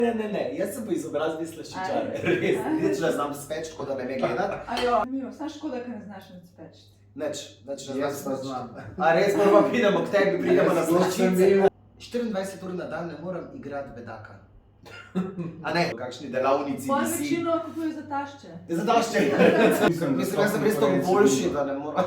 Ne, jaz sem po izobrazbi slaščičar, res, nič ne znam speč, tako da ne me gledati. Ajo, Mijo, znaš škoda, ker ne znaš nič speč. Nič ne znam Jaz pa speč. znam. A res, moramo pridemo k tebi, pridemo na Jaz sem slaščice. bil- 24 ur na dan ne moram igrati bedaka. A ne, v kakšni delavnici Bolj bi si. večino kupuje za tašče. Je za tašče. Mislim, jaz sem res toliko boljši, da ne moram.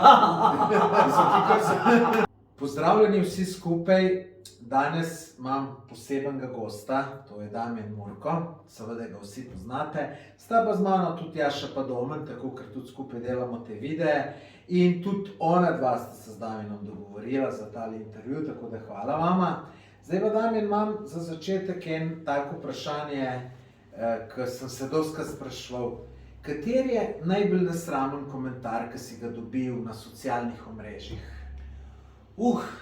Pozdravljeni vsi skupaj. Danes imam posebenega gosta, to je Damjan Murko, seveda ga vsi poznate. Sta pa z mano tudi Jaša pa Domen, tako ker tudi skupaj delamo te videe. In tudi ona dva sta se z Damjanom dogovorila za tale intervju, tako da hvala vama. Zdaj pa Damjan, imam za začetek en tako vprašanje, ki sem se dostikrat spraševal. Kateri je najbolj nesramen komentar, ki si ga dobil na socialnih omrežjih?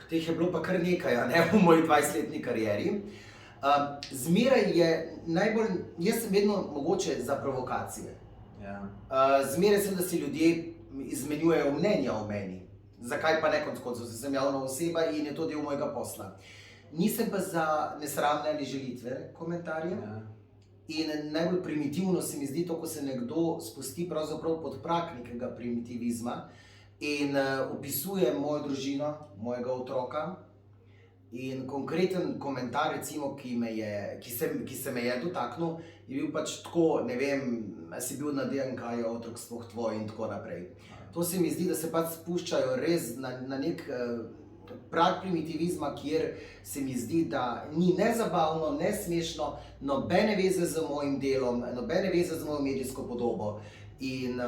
Teh je bilo pa kar nekaj, a ne, v moji 20-letni karieri. Zmeraj je najbolj, jaz sem vedno mogoče za provokacije. Ja. Zmeraj sem, da si ljudje izmenjujejo mnenja o meni. Zakaj pa ne, konec koncev, sem javna oseba in je to del mojega posla. Nisem pa za nesramne ali žalitvene komentarje. Ja. In najbolj primitivno se mi zdi to, ko se nekdo spusti pravzaprav pod prag nekega primitivizma in opisuje mojo družino, mojega otroka. In konkreten komentar, recimo, ki se me je dotaknil, je bil pač tako, ne vem, a si bil na DNK, je otrok sploh tvoj in tako naprej. To se mi zdi, da se pač spuščajo res na nek prag primitivizma, kjer se mi zdi, da ni ne zabavno, ne smešno, nobene veze z mojim delom, nobene veze z mojo medijsko podobo. In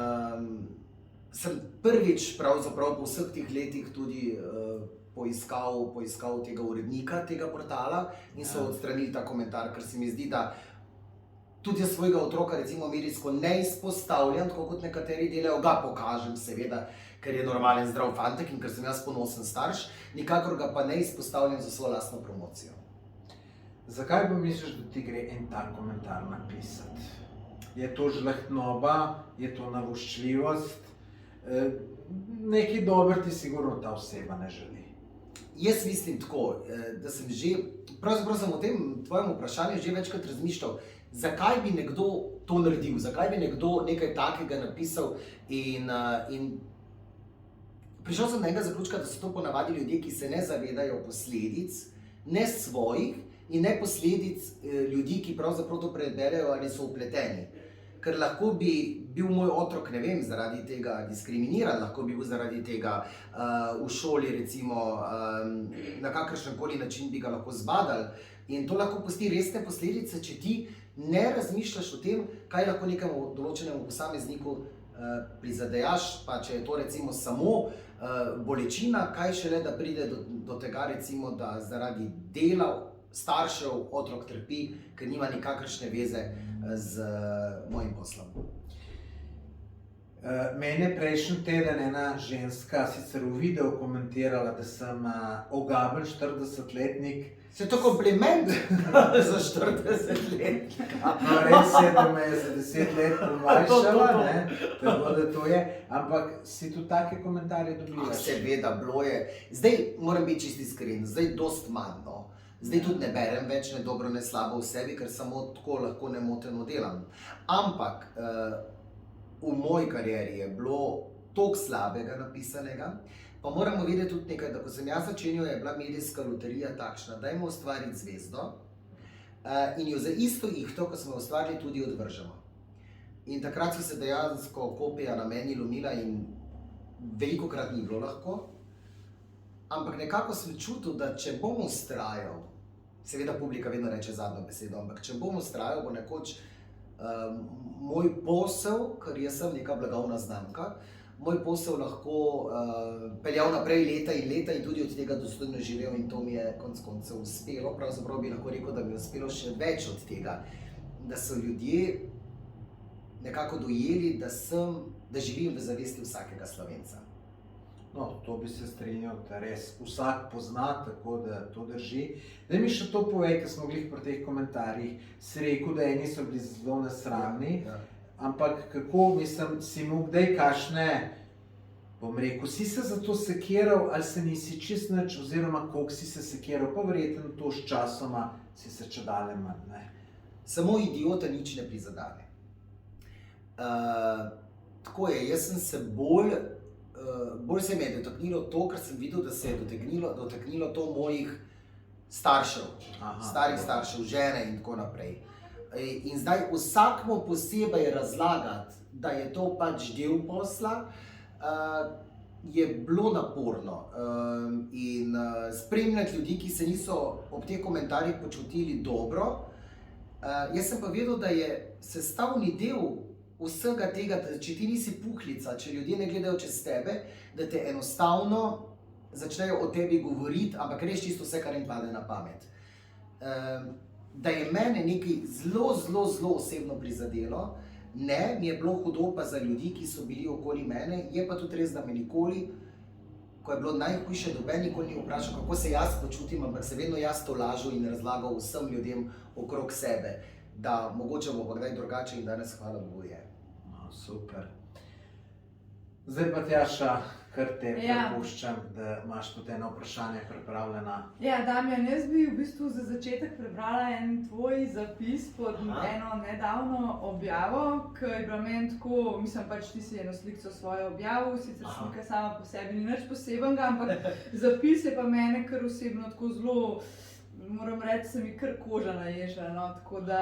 sem prvič pravzaprav po vseh teh letih tudi poiskal tega urednika tega portala in so odstranili ta komentar, ker se mi zdi, da tudi jaz svojega otroka recimo medijsko ne izpostavljam, tako kot nekateri delajo, ga pokažem seveda, ker je normalen zdrav fantek in ker sem jaz ponosen starš, nikakor ga pa ne izpostavljam za svojo lastno promocijo. Zakaj pa misliš, da ti gre en tak komentar napisati? Je to žlehtnoba, je to navoščljivost? Nekaj dober ti sigurno ta oseba ne želi. Jaz mislim tako, da sem že, pravzaprav sem o tem tvojem vprašanju že večkrat razmišljal, zakaj bi nekdo to naredil, zakaj bi nekdo nekaj takega napisal in prišel sem do enega zaključka, da so to ponavadi ljudje, ki se ne zavedajo posledic, ne svojih in ne posledic ljudi, ki pravzaprav to preberejo ali so vpleteni. Ker lahko bi bil moj otrok, ne vem, zaradi tega diskriminiran, lahko bi bil zaradi tega v šoli recimo na kakršenkoli način bi ga lahko zbadali. In to lahko pusti resne posledice, če ti ne razmišljaš o tem, kaj lahko nekemu določenemu posamezniku prizadejaš, pa če je to recimo samo bolečina, kaj šele da pride do tega recimo, da zaradi dela staršev otrok trpi, ker nima nikakršne veze z mojim poslom. Meni je prejšnji teden ena ženska sicer v videu komentirala, da sem ogaben 40-letnik. Se to kompliment za 40-letnika? No, res je, da me je za 10 let pomlajšala, ne, tako da to je, ampak si tudi take komentarje dobivaš? Seveda, bilo je. Zdaj moram biti čisto iskren, zdaj dost manj, no. Zdaj tudi ne berem več, ne dobro, ne slabo v sebi, ker samo tako lahko nemoteno delam. Ampak v moji karieri je bilo toliko slabega napisanega, pa moramo vedeti tudi nekaj, da ko sem jaz začenjal, je bila medijska loterija takšna, dajmo ustvariti zvezdo in jo za isto ihto, ko smo jo ustvarili, tudi odvržemo. In takrat so se dejansko kopija na meni lomila in velikokrat ni bilo lahko, ampak nekako sem čutil, da če bom vztrajal, seveda publika vedno reče zadnjo besedo, ampak če bom vztrajal, bo nekoč moj posel, ker jaz sem neka blagovna znamka, moj posel lahko peljal naprej leta in tudi od tega dostojno živel in to mi je konec koncev uspelo. Pravzaprav bi lahko rekel, da mi je uspelo še več od tega, da so ljudje nekako dojeli, da živim v zavesti vsakega Slovenca. No, to bi se strinjal, da res vsak pozna, tako da to drži. Zdaj mi še to povej, ker smo glih pri teh komentarjih, si rekel, da eni so bili zelo nesramni, ampak kako, mislim, si imel kdaj kakšne, bom rekel, si se za to sekiral ali se nisi čist nič, oziroma koliko si se sekiral, pa verjetno to s časoma si se čedalje manj, ne? samo idiota nič ne prizadene. Tako je, jaz sem se bolj se mi je dotaknilo to, ker sem videl, da se je dotaknilo to mojih staršev, starih staršev, žene in tako naprej. In zdaj vsakmu posebej razlagati, da je to pač del posla, je bilo naporno. In spremljati ljudi, ki se niso ob teh komentarjih počutili dobro. Jaz sem pa vedel, da je sestavni del vsega tega, da če ti nisi puhlica, če ljudje ne gledajo čez tebe, da te enostavno začnejo o tebi govoriti, ampak res čisto vse, kar jim pade na pamet. Da je mene nekaj zelo osebno prizadelo, ne, mi je bilo hudo pa za ljudi, ki so bili okoli mene, je pa tudi res, da me nikoli, ko je bilo najhujše, noben nikoli ni vprašal, kako se jaz počutim, ampak se vedno jaz to lažil in razlagal vsem ljudem okrog sebe, da mogoče bo pa kdaj drugače in danes hvala Bogu je. No, super. Zdaj pa Tjaša, kar te prepuščam, da imaš tudi eno vprašanje pripravljena. Ja, Damjan, jaz bi v bistvu za začetek prebrala en tvoj zapis pod eno nedavno objavo, ki je bila meni tako, mislim pač ti si eno slikco svojo objavil, sicer slika sama po sebi ni nič posebenega, ampak zapis je pa mene kar osebno tako zelo, moram reči, se mi kar koža naježa, no, tako da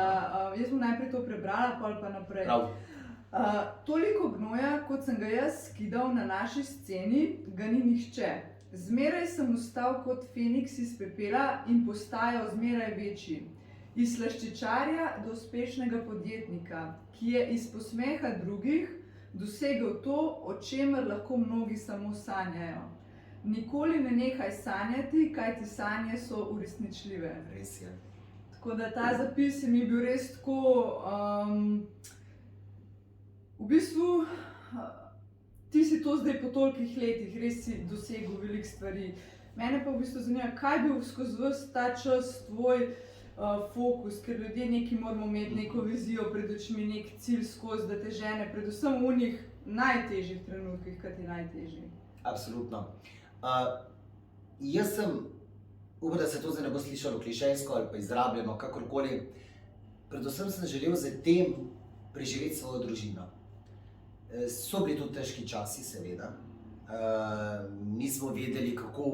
jaz bom najprej to prebrala, pol pa naprej. Prav. Toliko gnoja, kot sem ga jaz skidal na naši sceni, ga ni nihče. Zmeraj sem ostal kot Feniks iz pepela in postajal zmeraj večji. Iz slaščičarja do uspešnega podjetnika, ki je iz posmeha drugih dosegel to, o čemer lahko mnogi samo sanjajo. Nikoli ne nehaj sanjati, kajti sanje so uresničljive. Res je. Tako da ta zapis mi je bil res tako... V bistvu, ti si to zdaj po tolikih letih, res si dosegel veliko stvari. Mene pa v bistvu zanima, kaj bi skozi ves ta čas tvoj fokus, ker ljudje nekaj moramo imeti, neko vizijo pred očmi, nek cilj skozi, da te žene, predvsem v njih najtežjih trenutkih, kaj ti najtežji. Absolutno. Jaz sem, upam, da se to zdaj ne bo slišalo klišejsko ali pa izrabljeno, kakorkoli, predvsem sem želel z tem preživeti svojo družino. So bili tudi težki časi, seveda. Nismo vedeli, kako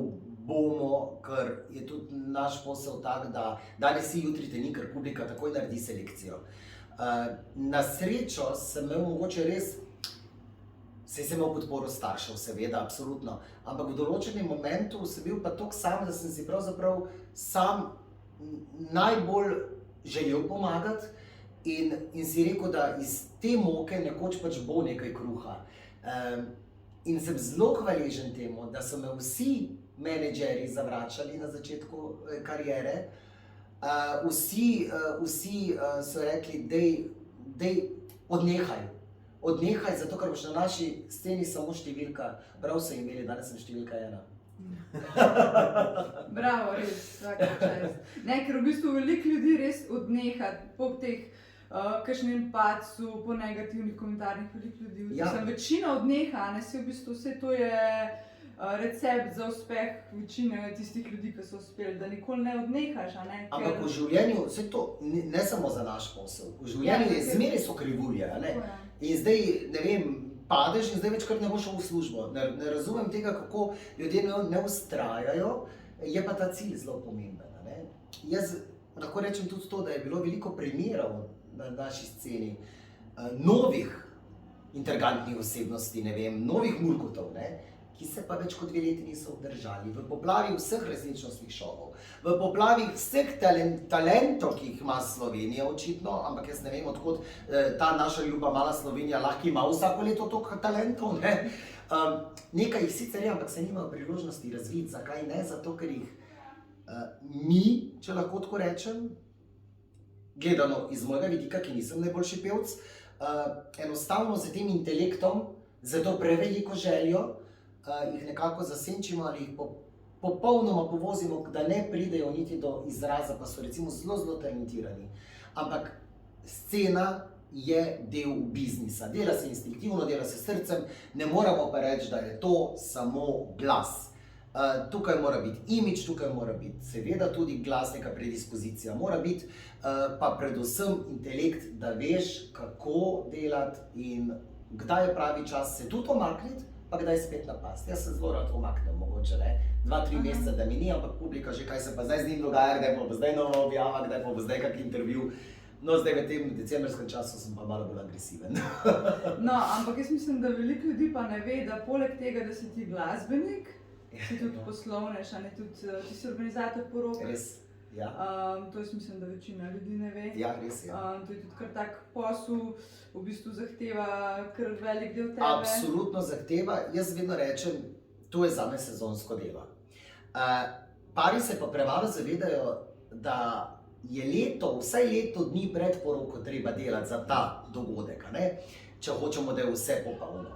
bomo, ker je tudi naš posel tak, da danes si, jutri te ni, ker publika takoj naredi selekcijo. Na srečo sem imel mogoče res, saj sem imel podporo staršev, seveda, absolutno, ampak v določenem momentu sem bil pa toliko sam, da sem si pravzaprav sam najbolj želel pomagati. In si rekel, da iz te moke nekoč pač bo nekaj kruha. In sem zelo hvaležen temu, da so me vsi menedžerji zavračali na začetku kariere. Vsi so rekli, dej odnehaj, zato ker boš na naši sceni samo številka. Prav so imeli, danes sem številka 1. Bravo, res, vsaka čast. Ne, ker v bistvu veliko ljudi res odneha po teh kakšnem padcu, po negativnih komentarjih, veliko ljudi. Večina odneha, ne, si v bistvu vse to je recept za uspeh večine tistih ljudi, ki so uspeli, da nikoli ne odnehaš, a ne? Ampak v življenju, vse to ne samo za naš posel, v življenju je zmeraj so krivulje, a ne? In zdaj, ne vem, padeš in zdaj večkrat ne boš šel v službo. Ne razumem tega, kako ljudje ne vztrajajo, je pa ta cilj zelo pomemben, a ne? Jaz lahko rečem tudi to, da je bilo veliko primerov na naši sceni, novih intrigantnih osebnosti, ne vem, novih murkotov, ne, ki se pa več kot 2 leti niso obdržali. V poplavi vseh resničnostnih šovov, v poplavi vseh talentov, ki jih ima Slovenija očitno, ampak jaz ne vem, odkot ta naša ljuba mala Slovenija lahko ima vsako leto toliko talentov, ne. Nekaj jih sicer je, ampak se nimajo priložnosti razviti. Zakaj ne? Zato, ker jih mi, če lahko tako rečem, gledano iz mojega vidika, ki nisem najboljši pevc, enostavno z tem intelektom, z to preveliko željo, jih nekako zasenčimo ali jih popolnoma povozimo, da ne pridejo niti do izraza, pa so recimo zelo talentirani. Ampak scena je del biznisa, dela se instinktivno, dela se srcem, ne moramo pa reči, da je to samo glas. Tukaj mora biti imidž, tukaj mora biti seveda tudi glas, neka predispozicija mora biti, pa predvsem intelekt, da veš, kako delati in kdaj je pravi čas se tudi omakniti, pa kdaj spet napasti. Jaz se zelo rad omaknem, mogoče ne, 2-3 mesece, da mi ni, ampak publika že kaj se pa zdaj z njim dogaja, kdaj pa bo zdaj nova objava, kdaj pa bo zdaj kak intervju. No, zdaj v tem decembrskem času sem pa malo bolj agresiven. No, ampak jaz mislim, da veliko ljudi pa ne ve, da poleg tega, da si ti glasbenik, si tudi poslovnež, a ne tudi ti si organizator porok. Res, ja. To jaz mislim, da večina ljudi ne ve. Ja, res, ja. To je tudi kar tak posel, v bistvu zahteva kar velik del tebe. Absolutno zahteva. Jaz vedno rečem, to je zame sezonsko delo. Pari se pa premalo zavedajo, da je vsaj leto dni pred poroko treba delati za ta dogodek, a ne? Če hočemo, da je vse popolno.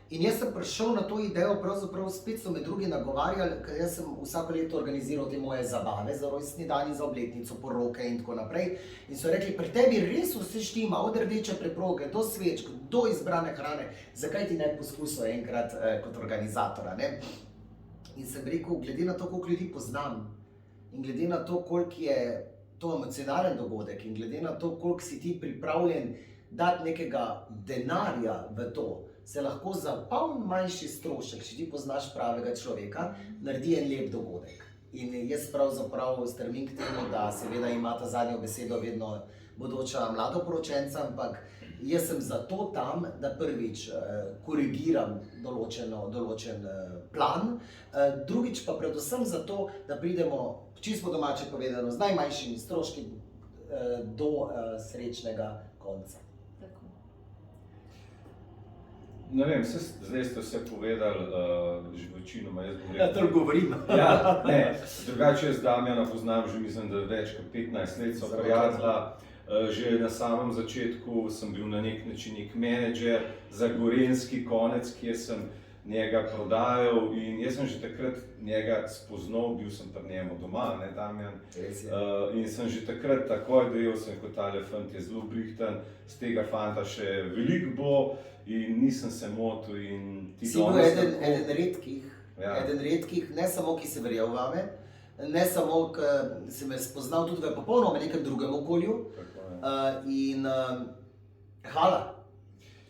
In jaz sem prišel na to idejo, pravzaprav spet so me drugi nagovarjali, ker jaz sem vsako leto organiziral te moje zabave za rojstni dan in za obletnico, poroke in tako naprej. In so rekli, pri tebi res vse štima, od rdeče preproge do svečk, do izbrane hrane, zakaj ti ne poskusil enkrat kot organizatora, ne? In sem rekel, glede na to, koliko ljudi poznam in glede na to, koliko je to emocionalen dogodek in glede na to, koliko si ti pripravljen dati nekega denarja v to, se lahko za poln manjši strošek, če ti poznaš pravega človeka, naredi en lep dogodek. In jaz pravzaprav stremim k temu, da seveda ima ta zadnjo besedo vedno bodoča mladoporočenca, ampak jaz sem zato tam, da prvič korigiram določen plan, drugič pa predvsem zato, da pridemo, čisto domače povedano, z najmanjšimi stroški do srečnega konca. Tako. Ne vem, zdaj ste vse povedali, že večinoma, jaz bom rekel. Ja, to govorim. Ja, ne, drugače jaz Damjana poznam že mislim, da več kot 15 let so prijatelja. Že na samem začetku sem bil na nek način nek menedžer za gorenjski konec, kjer sem njega prodajal in jaz sem že takrat njega spoznal, bil sem pri njemu doma, ne Damjan. In sem že takrat takoj dojel, sem kot tale fant je zelo brihten, z tega fanta še veliko bo in nisem se motil in ti si bil eden redkih, ne samo ki se verjel vame, ne samo, ki si me spoznal tudi v popolnoma nekem drugem okolju. In hvala.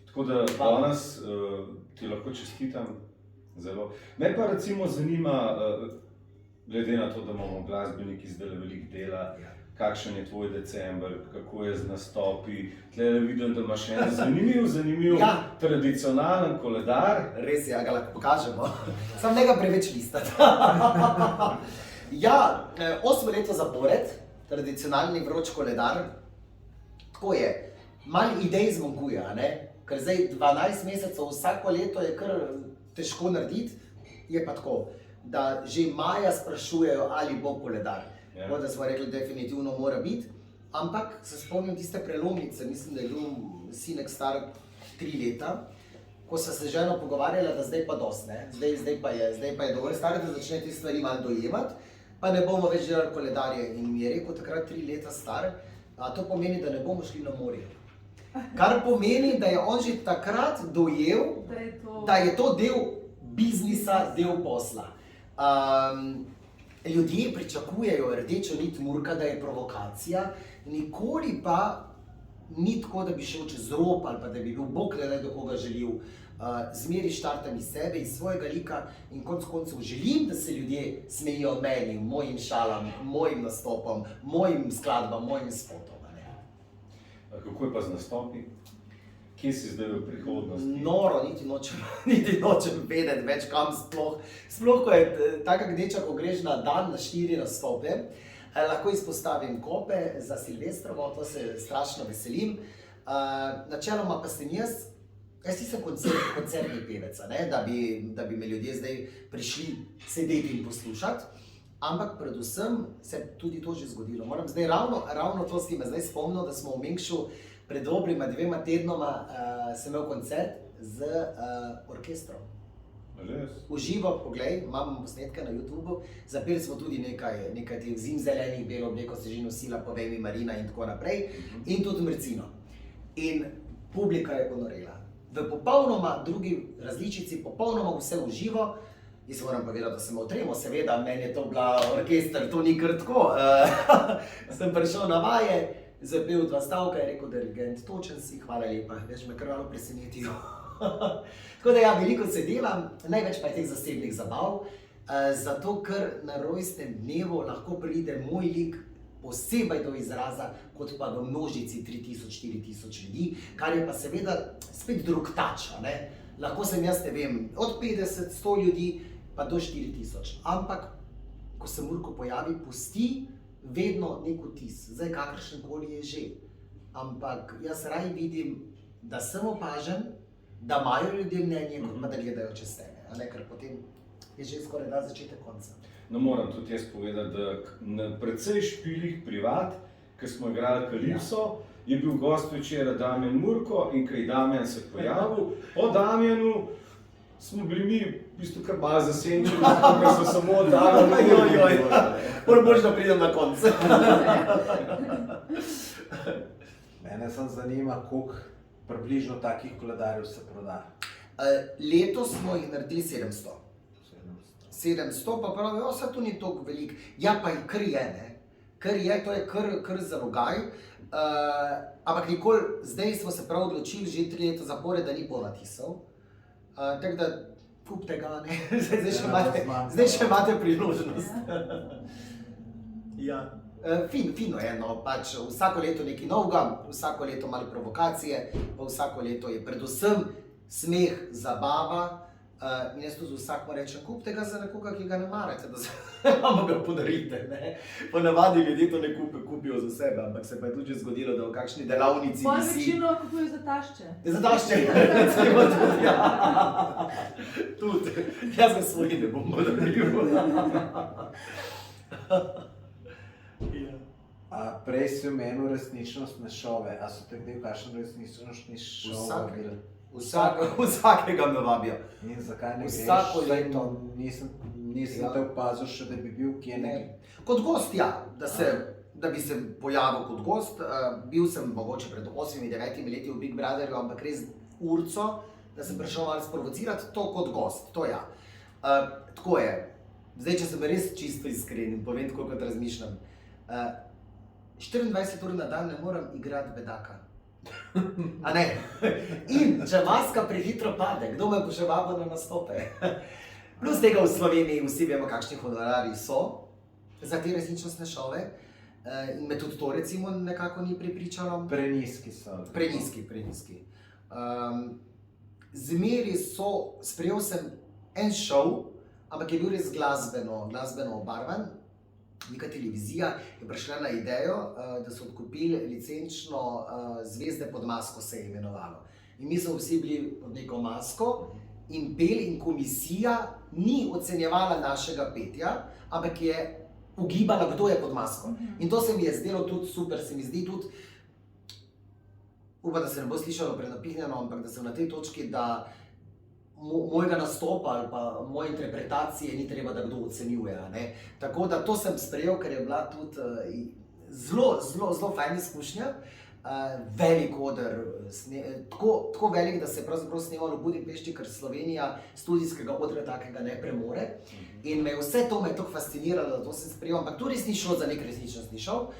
Tako da danes ti lahko čestitam zelo. Me pa recimo zanima, glede na to, da imamo glasbeniki zdaj veliko dela, kakšen je tvoj december, kako je z nastopi. Tlele vidim, da imaš en zanimiv, tradicionalen koledar. Res je, ga lahko pokažemo. Samo ne ga preveč listati. Ja, 8 leto zapored, tradicionalni vroč koledar. Tako je, malo idej zmanjkuje, ne? Ker zdaj 12 mesecev vsako leto je kar težko narediti, je pa tako, da že maja sprašujejo, ali bo koledar. Tako da smo rekli, definitivno mora biti, ampak se spomnim tiste prelomnice, mislim, da je bil sinek star 3 leta, ko so se z ženo pogovarjala, da zdaj pa dosti, ne? Zdaj pa je dovolj star, da začne te stvari malo dojemati, pa ne bomo več delali koledarje. In mi je rekel takrat 3 leta star, a to pomeni, da ne bomo šli na morje. Kar pomeni, da je on že takrat dojel, da je to del biznisa, del posla. Ljudje pričakujejo rdečo nit Murka, da je provokacija, nikoli pa ni tako, da bi šel čez rob ali pa da bi bil bog ne do koga želil. Zmeri štartam iz sebe, iz svojega lika in konec koncev želim, da se ljudje smejijo meni, mojim šalam, mojim nastopom, mojim skladbam, mojim spotom. Kako je pa z nastopi? Kje si zdaj v prihodnosti? Noro, niti nočem vedeti več kam sploh. Sploh, ko je taka gneča, ko greš na dan na 4 nastope, lahko izpostavim Kope za Silvestrovo, to se strašno veselim. Načeloma pa sem jaz nisem koncertni pevec, da bi me ljudje zdaj prišli sedeti in poslušati, ampak predvsem se tudi to že zgodilo. Moram zdaj ravno to si me zdaj spomnil, da smo v Mengšu pred dobrima 2 tednoma sem imel koncert z orkestrom. V živo, poglej, imam posnetke na YouTubeu, zapeli smo tudi nekaj teh zimzelenih, belo obleko se že nosila, povej mi Marina in tako naprej, in tudi Mrcino. In publika je ponorela. V popolnoma drugi različici, popolnoma vse v živo, Jaz moram povedati, da sem imel tremo, seveda, meni je to bila orkester, to ni kar tako. Sem prišel na vaje, zapel 2 stavka in rekel, dirigent, točen si, hvala lepa, veš me kar malo presenetijo. Tako da ja, veliko se delam, največ pa je teh zasebnih zabav, zato ker na rojstnem dnevu lahko pride moj lik posebej do izraza, kot pa v množici 3000-4000 ljudi, kar je pa seveda spet drug tač, a ne? Lahko sem jaz, ne vem, od 50-100 ljudi pa do 4000, ampak ko se Murko pojavi, pusti vedno nek vtis, zdaj kakršen koli je že. Ampak jaz raj vidim, da sem opažen, da imajo ljudje mnenje, kot pa da gledajo čez tebe, a ne, ker potem je že skoraj da začetek konca. No, moram tudi jaz povedati, da na precej špilih privat, ko smo igrali Kalipso, je bil gost večera Damjan Murko in ko je Damjan se pojavil, po Damjanu smo bili mi v bistvu kar malo zasenčeni, ker so samo oddali. Bolj možno pridem na konc. Mene samo zanima, koliko približno takih koledarjev se proda. Letos smo jih naredili 700. 700, pa pravijo, vse to ni toliko veliko. Ja, pa kar je, ne. Kar je, to je kar za rogaj. Ampak nikoli, zdaj smo se prav odločili, že 3 leta zapored, da ni ponatisov. Tako da, kupite ga, ne. Zdaj še imate priložnost. Ja. Fino je, no, pač vsako leto nekaj novega, vsako leto malo provokacije, pa vsako leto je predvsem smeh, zabava. In jaz tudi vsakmo rečem, kupite ga za nekoga, ki ga ne marate, da samo ga podarite, ne. Ponavadi ljudje to ne kupijo za sebe, ampak se pa je tudi že zgodilo, da v kakšni delavnici Pol visi. večino kupujejo za tašče. Za tašče, recimo tudi, ja. Tudi, jaz ga svoji ne bom podaril. Prej si omenil resničnostne šove, a so te kdaj v kakšen resničnostni šov bili? Vsakega me vabijo. In zakaj ne greš? Vsako leto. Nisem te opazil še, da bi bil kje nekaj. Kot gost, ja, da bi se pojavil kot gost. Bil sem mogoče pred 8-9 leti v Big Brotherju, ampak res urco, da sem prišel malo sprovocirati, to kot gost, to ja. Tako je. Zdaj, če sem res čisto iskren in povem tako, kot razmišljam. 24 ur na dan ne moram igrati bedaka. A ne? In če maska prehitro pade, kdo me bo še vabil na nastope? Plus tega v Sloveniji vsi vemo, kakšni honorarji so za te resničnostne šove. In me tudi to recimo nekako ni prepričalo. Prenizki so. Prenizki. Zmeri so, sprejel sem en šov, ampak je bil res glasbeno obarvan. Neka televizija je prišla na idejo, da so odkupili licenčno Zvezde pod masko, se je imenovalo. In mi smo vsi bili pod neko masko in peli in komisija ni ocenjevala našega petja, ampak je ugibala, kdo je pod masko. In to se mi je zdelo tudi super, se mi zdi tudi, upam, da se ne bo slišalo prenapihnjeno, ampak da sem na tej točki, da mojega nastopa ali pa moje interpretacije ni treba, da kdo ocenjuje, ne. Tako da to sem sprejel, ker je bila tudi zelo fajn izkušnja. Velik oder, tako velik, da se je pravzaprav snemalo v Budimpešti, ker Slovenija studijskega odra takega ne premore. In vse to me je tako fasciniralo, da to sem sprejel, ampak to res ni šlo za nek resničnostni šov.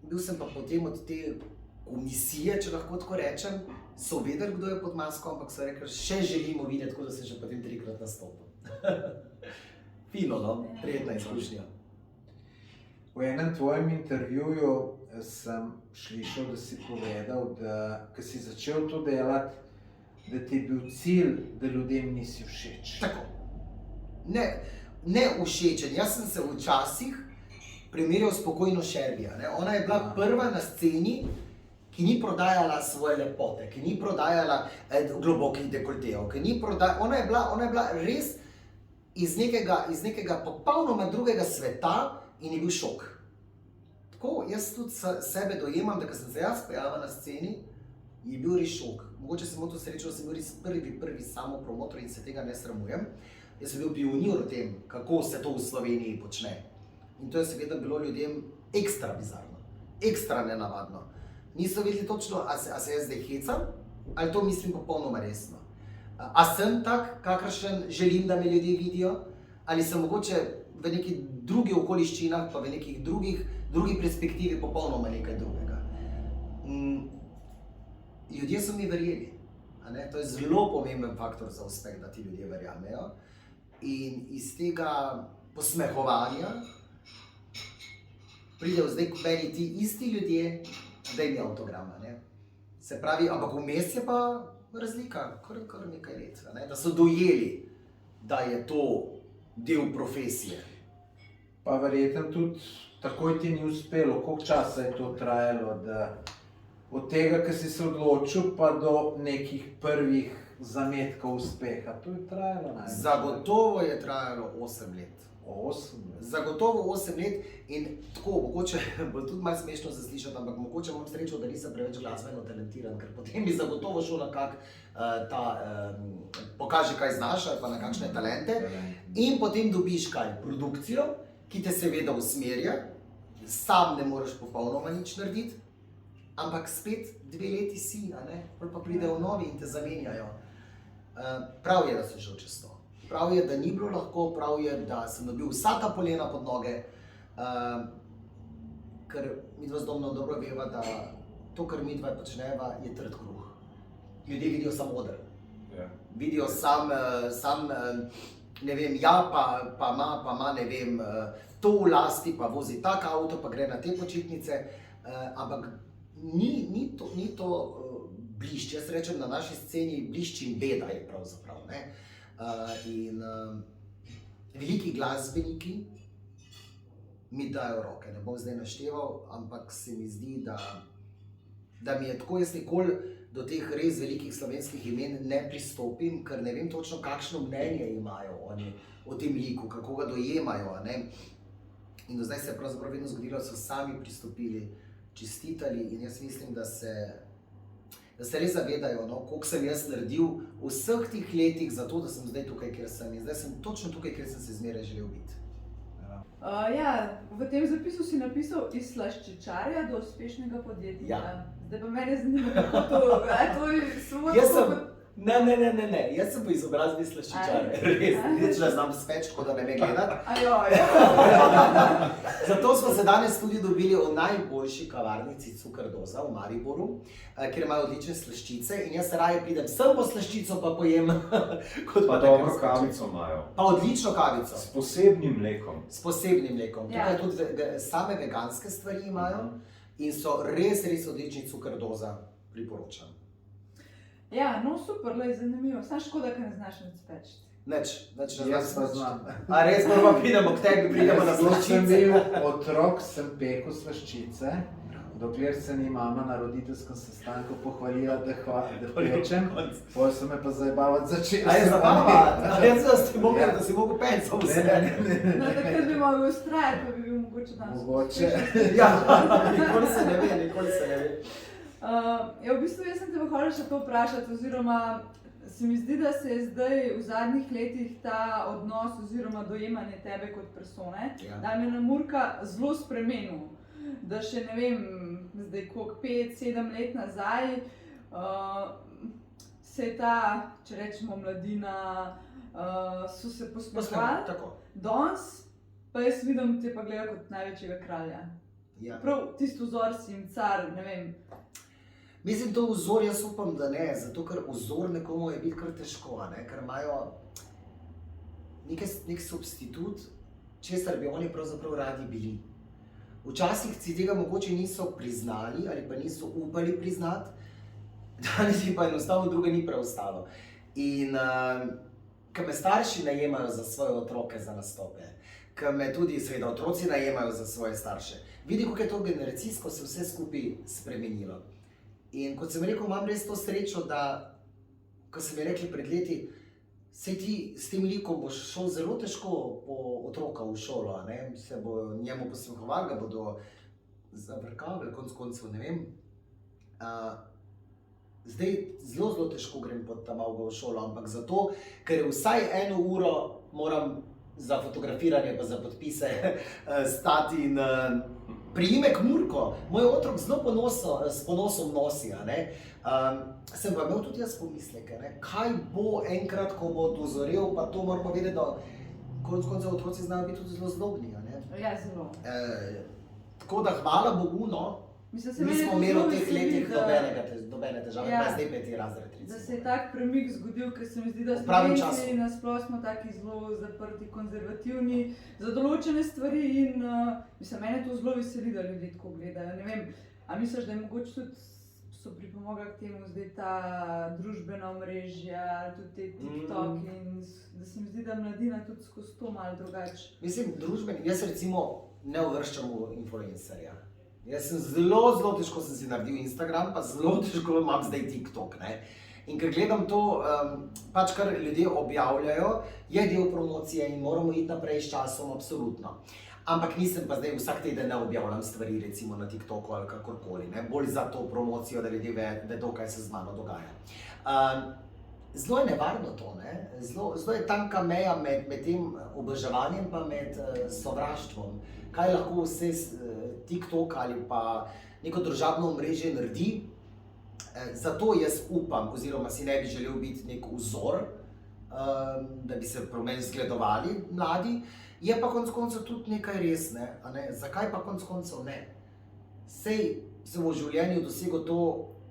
Bil sem pa potem od te komisije, če lahko tako rečem, so vedeli, kdo je pod masko, ampak so rekli, še želimo videti, tako da sem že potem 3-krat nastopil. Fino, no? Prijetna izkušnja. V enem tvojem intervjuju sem slišal, da si povedal, da ko si začel to delati, da ti je bil cilj, da ljudem nisi všeč. Tako. Ne všečen. Jaz sem se včasih primerjal s pokojno Šerbija. Ona je bila prva na sceni, ki ni prodajala svoje lepote, ki ni prodajala globokih dekoltejev, ona je bila res iz nekega popolnoma drugega sveta in je bil šok. Tako jaz tudi sebe dojemam, da ko sem se jaz pojavil na sceni, je bil res šok. Mogoče sem imel to srečo, da sem bil res prvi samopromotor in se tega ne sramujem. Jaz sem bil pionir o tem, kako se to v Sloveniji počne. In to je seveda bilo ljudem ekstra bizarno, ekstra nenavadno. Niso vedeli točno, a se jaz zdaj hecam, ali to mislim popolnoma resno. A sem tak, kakršen želim, da me ljudje vidijo, ali sem mogoče v nekih drugih okoliščinah, pa v nekih drugi perspektivi popolnoma nekaj drugega. Ljudje so mi verjeli. A ne? To je zelo pomemben faktor za uspeh, da ti ljudje verjamejo. In iz tega posmehovanja pridejo zdaj k meni ti isti ljudje, da jim je avtograma. Ne? Se pravi, ampak vmes je pa razlika, kar nekaj let, ne? Da so dojeli, da je to del profesije. Pa verjetno tudi takoj ti ni uspelo, koliko časa je to trajalo, da od tega, ko si se odločil, pa do nekih prvih zametkov uspeha. To je trajalo največ. Zagotovo je trajalo 8 let. 8 let. Zagotovo 8 let in tako, mogoče bo tudi malo smešno zaslišati, ampak mogoče imam srečo, da nisem preveč glasbeno talentiran, ker potem bi zagotovo šel na kak pokaži, kaj znaš, ali pa na kakšne talente. In potem dobiš kaj? Produkcijo, ki te seveda usmerja, sam ne moreš popolnoma nič narediti, ampak spet 2 leti si, a ne? Pol pa pridejo novi in te zamenjajo. Prav je, da sem šel čez to. Prav je, da ni bilo lahko, prav je, da sem dobil vsaka polena pod noge, ker midva z Domnom dobro veva, da to, kar midva počneva, je trd kruh. Ljudje vidijo samo oder. Ja. Vidijo sam, ne vem, ja, pa ima, ne vem, to v lasti, pa vozi tak avto, pa gre na te počitnice, ampak ni to blišč. Jaz rečem, na naši sceni blišč in beda je pravzaprav, ne. Veliki glasbeniki mi dajo roke, ne bom zdaj našteval, ampak se mi zdi, da mi je tako, jaz nikoli do teh res velikih slovenskih imen ne pristopim, ker ne vem točno, kakšno mnenje imajo oni o tem liku, kako ga dojemajo, ne. In do zdaj se je pravzaprav vedno zgodilo, da so sami pristopili, čestitali in jaz mislim, da se res zavedajo, no, koliko sem jaz naredil v vseh tih letih za to, da sem zdaj tukaj, kjer sem. In zdaj sem točno tukaj, kjer sem se zmeraj želel biti. V tem zapisu si napisal iz slaščičarja do uspešnega podjetnika. Ja. Zdaj pa mene zanima, kako to je samo Jaz tako sem, ne, jaz sem po izobrazbi slaščičar, res, nič ne znam speč, tako da ne me gledati. Zato smo se danes tudi dobili v najboljši kavarnici Cukrdoza v Mariboru, kjer imajo odlične slaščice in jaz raje pridem sem po slaščico, pa pojem kot Pa dobro kavico imajo. Pa odlično kavico. S posebnim mlekom. S posebnim mlekom. Ja. Tukaj tudi same veganske stvari imajo in so res odlični Cukrdoza, priporočam. Ja, no super, lej, zanimivo. Samo škoda, ker ne znaš nič speči. Nič ne Jaz pa speč. znam. A res moramo pridemo k tebi, pridemo na Ko sem slaščice. bil otrok, sem pekel slaščice, dokler se ni mama na roditeljskem sestanku pohvalila, da pečem, potem so me pa zajebavati začeli. A je zabava? Jaz si mogel peniti samo vse. No, takrat bi mogel ustrajati, pa bi bil mogoče danes. Mogoče. Ja, nikoli se ne ve. V bistvu jaz sem te hotel še to vprašati, oziroma se mi zdi, da se je zdaj v zadnjih letih ta odnos oziroma dojemanje tebe kot persone, Ja. Damjana Murka, zelo spremenil. Da še ne vem, zdaj koliko 5-7 let nazaj se je ta, če rečemo mladina, so se posmehovali. Tako. Danes pa jaz vidim te pa gleda kot največjega kralja. Ja. Prav tisti vzor si jim car, ne vem. Mislim, to vzor jaz upam, da ne, zato ker vzor nekomu je biti kar težko, a ne? Ker imajo nek substitut, česar bi oni pravzaprav radi bili. Včasih si tega mogoče niso priznali ali pa niso upali priznati, danes jim pa enostavno druga ni preostalo. In ko me starši najemajo za svoje otroke za nastope, ko me tudi seveda otroci najemajo za svoje starše, vidi, kako je to generacijsko se vse skupaj spremenilo. In kot sem rekel, imam res to srečo, da, ko so mi rekli pred leti, saj ti s tem likom boš šel zelo težko po otroka v šolo, a ne? Se bo njemu posmehovali, ga bodo zavrkavali, konec koncev, ne vem. Zdaj zelo težko grem pod ta malga v šolo, ampak zato, ker vsaj 1 uro moram za fotografiranje, pa za podpise stati in priimek Murko, moj otrok zelo s ponosom nosi. Sem pa imel tudi jaz pomisleke, kaj bo enkrat, ko bo dozorel, pa to moramo vedeti, da konec koncev otroci znajo biti tudi zelo zlobni. Ja, zelo. Tako da hvala Bogu, no, Mislim, nismo imeli v teh letih nobene težave, Ja. pa zdaj 5. razred. Da se je tak premik zgodil, ker se mi zdi, da V pravem Slovenci času. nasploh smo taki zelo zaprti, konzervativni za določene stvari in mislim, mene to zelo veseli, da ljudje tako gledajo. Ne vem, a misliš, da je mogoče tudi so pripomogla k temu zdaj ta družbena omrežja, tudi te TikTok in da se mi zdi, da mladina tudi skozi to malo drugače. Mislim, družbeni, jaz recimo ne uvrščam v influencerja. Jaz sem zelo težko sem si naredil Instagram, pa zelo težko imam zdaj TikTok. In ker gledam to, pač kar ljudje objavljajo, je del promocije in moramo iti naprej s časom, absolutno. Ampak nisem pa zdaj vsak teden ne objavljam stvari recimo na TikToku ali kakorkoli, bolj za to promocijo, da ljudje vedo, kaj se z mano dogaja. Zelo je nevarno to, zelo je tanka meja med tem oboževanjem pa med sovraštvom. Kaj lahko vse TikTok ali pa neko družabno omrežje naredi. Zato jaz upam, oziroma si ne bi želel biti nek vzor, da bi se prav meni zgledovali mladi, je pa konec koncev tudi nekaj res, Zakaj pa konec koncev ne? Sej sem v življenju dosegel to,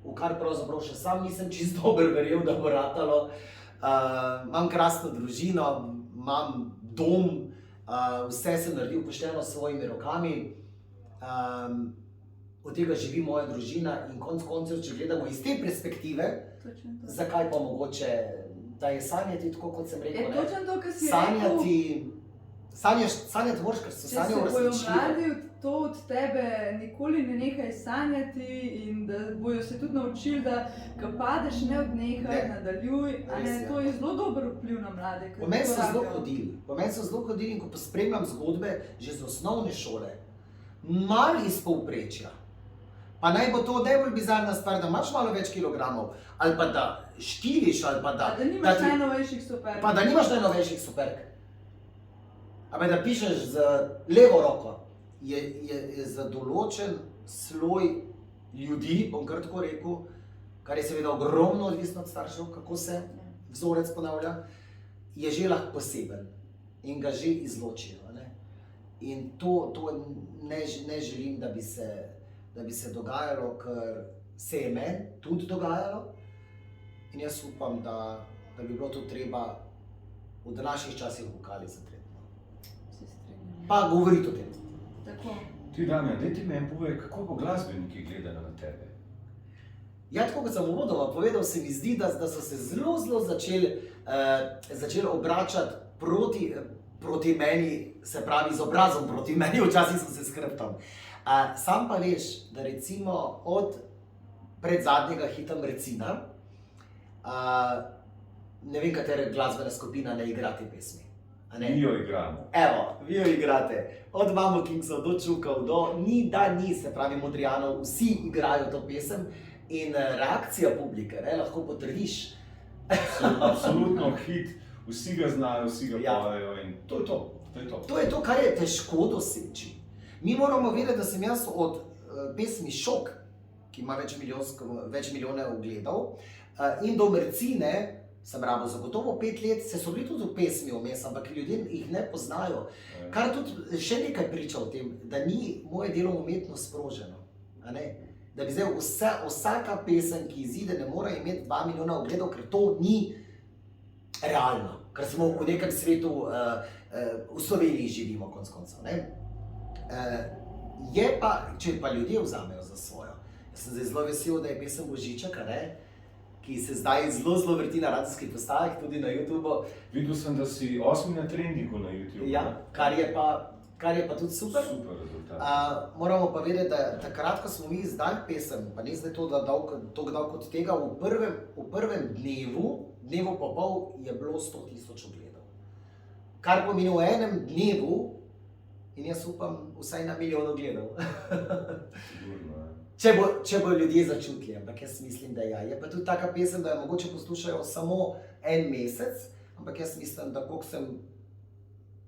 v kar pravzaprav še sam nisem čisto dober verjel, da bo ratalo. Imam krasno družino, imam dom, vse sem naredil pošteno s svojimi rokami. Od tega živi moja družina in konec koncev, če gledamo iz te perspektive, zakaj pa mogoče, da je sanjati tako, kot sem rekel, Je točno to, kar si rekel. Sanjati moraš, ker so sanje Če se bojo uresničljive. mladi to od tebe nikoli ne nehaj sanjati in da bojo se tudi naučili, da ko padeš ne odnehaj, Ne. nadaljuj, Res je. to je zelo dober vpliv na mlade. ker Po meni so to zelo rabijo. hodili, in ko pospremljam zgodbe že z osnovne šole, malo iz povprečja. Pa naj bo to najbolj bizarna stvar, da imaš malo več kilogramov, ali pa da štiriš, ali pa A da nimaš ti- najnovejših superg. pa da nimaš najnovejših superg. Ali pa da pišeš z levo roko, je za določen sloj ljudi, bom kar tako rekel, kar je seveda ogromno odvisno od staršev, kako se vzorec ponavlja, je že lahko poseben in ga že izločijo. In to ne želim, da bi se dogajalo, ker se je meni tudi dogajalo. In jaz upam, da bi bilo to treba v današnjih časih vokali zatreti. Se strinjam. Pa govoriti o tem. Tako. Ti, Damjan, daj ti meni povej, kako bo glasbeniki gledali na tebe? Ja, tako kot sem uvodoma povedal, se mi zdi, da so se zelo začeli obračati proti meni, se pravi z obrazom proti meni, včasih sem se s hrbtom. Sam pa veš, da recimo od predzadnjega hita Mrcina, ne vem, katera glasbena skupina ne igra te pesmi. Mi jo igramo. Evo, vi jo igrate. Od Mamo Kingsov do Čukov, do ni, da ni, se pravi Modrijanov, vsi igrajo to pesem in reakcija publike, lahko potrdiš. Absolutno hit, vsi ga znajo, vsi ga Ja. pojejo in to je to. To je to, kar je težko doseči. Mi moramo vedeti, da sem jaz od pesmi Šok, ki ima več milijonov ogledov, in do Mrcine, sem rabo zagotovo 5 let, so bili tudi v pesmi vmes, ampak ljudje jih ne poznajo. Kar tudi še nekaj priča o tem, da ni moje delo umetno sproženo. Da bi zdaj vsaka pesem, ki izide, ne more imeti 2 milijona ogledov, ker to ni realno. Ker smo v nekem svetu, v Sloveniji živimo konec koncev. Je pa, če pa ljudje vzamejo za svojo. Jaz sem zdaj zelo vesel, da je pesem Božiček, ki se zdaj zelo vrti na radijskih postajah, tudi na YouTubu. Videl sem, da si 8. na trendingu na YouTubu. Ja, kar je pa tudi super. Super rezultat. Moramo pa vedeti, da takrat, ko smo mi izdali pesem, pa ni zdaj to, da toliko dal kot tega, v prvem dnevu pa pol je bilo 100.000 ogledov. Kar pomeni v enem dnevu, in jaz upam, vsaj na milijon ogledov. Sigurno, ja. Če bo ljudje začutili, ampak jaz mislim, da ja. Je pa tudi taka pesem, da jo mogoče poslušajo samo en mesec, ampak jaz mislim, da koliko sem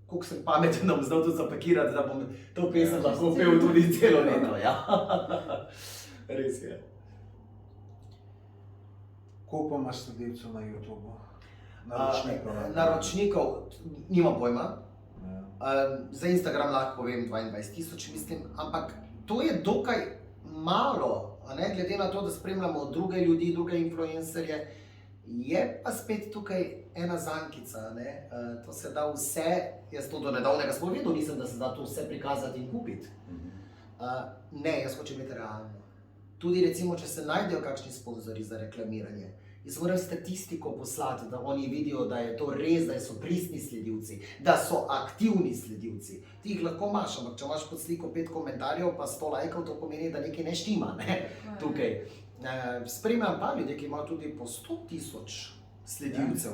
koliko sem pameten, da bom znal to zapakirati, da bom to pesem lahko pel tudi celo leto. Ja. Res je. Koliko imaš sledilcev na YouTubu? Naročnikov? Naročnikov, nimam pojma. Ja. Za Instagram lahko povem 22 000, mislim, ampak to je dokaj malo, a ne, glede na to, da spremljamo druge ljudi, druge influencerje, je pa spet tukaj ena zankica, ne, to se da vse, jaz to do nedavnega sploh vedel nisem, da se da to vse prikazati in kupiti. Ne, jaz hočem biti realno. Tudi recimo, če se najdejo kakšni sponzorji za reklamiranje, jaz moram statistiko poslati, da oni vidijo, da je to res, da so pristni sledilci, da so aktivni sledilci. Ti jih lahko imaš, ampak če imaš pod sliko 5 komentarjev pa 100 lajkov, to pomeni, da nekaj ne štima, ne, tukaj. Spremljam pa ljudi, ki imajo tudi po 100 000 sledilcev.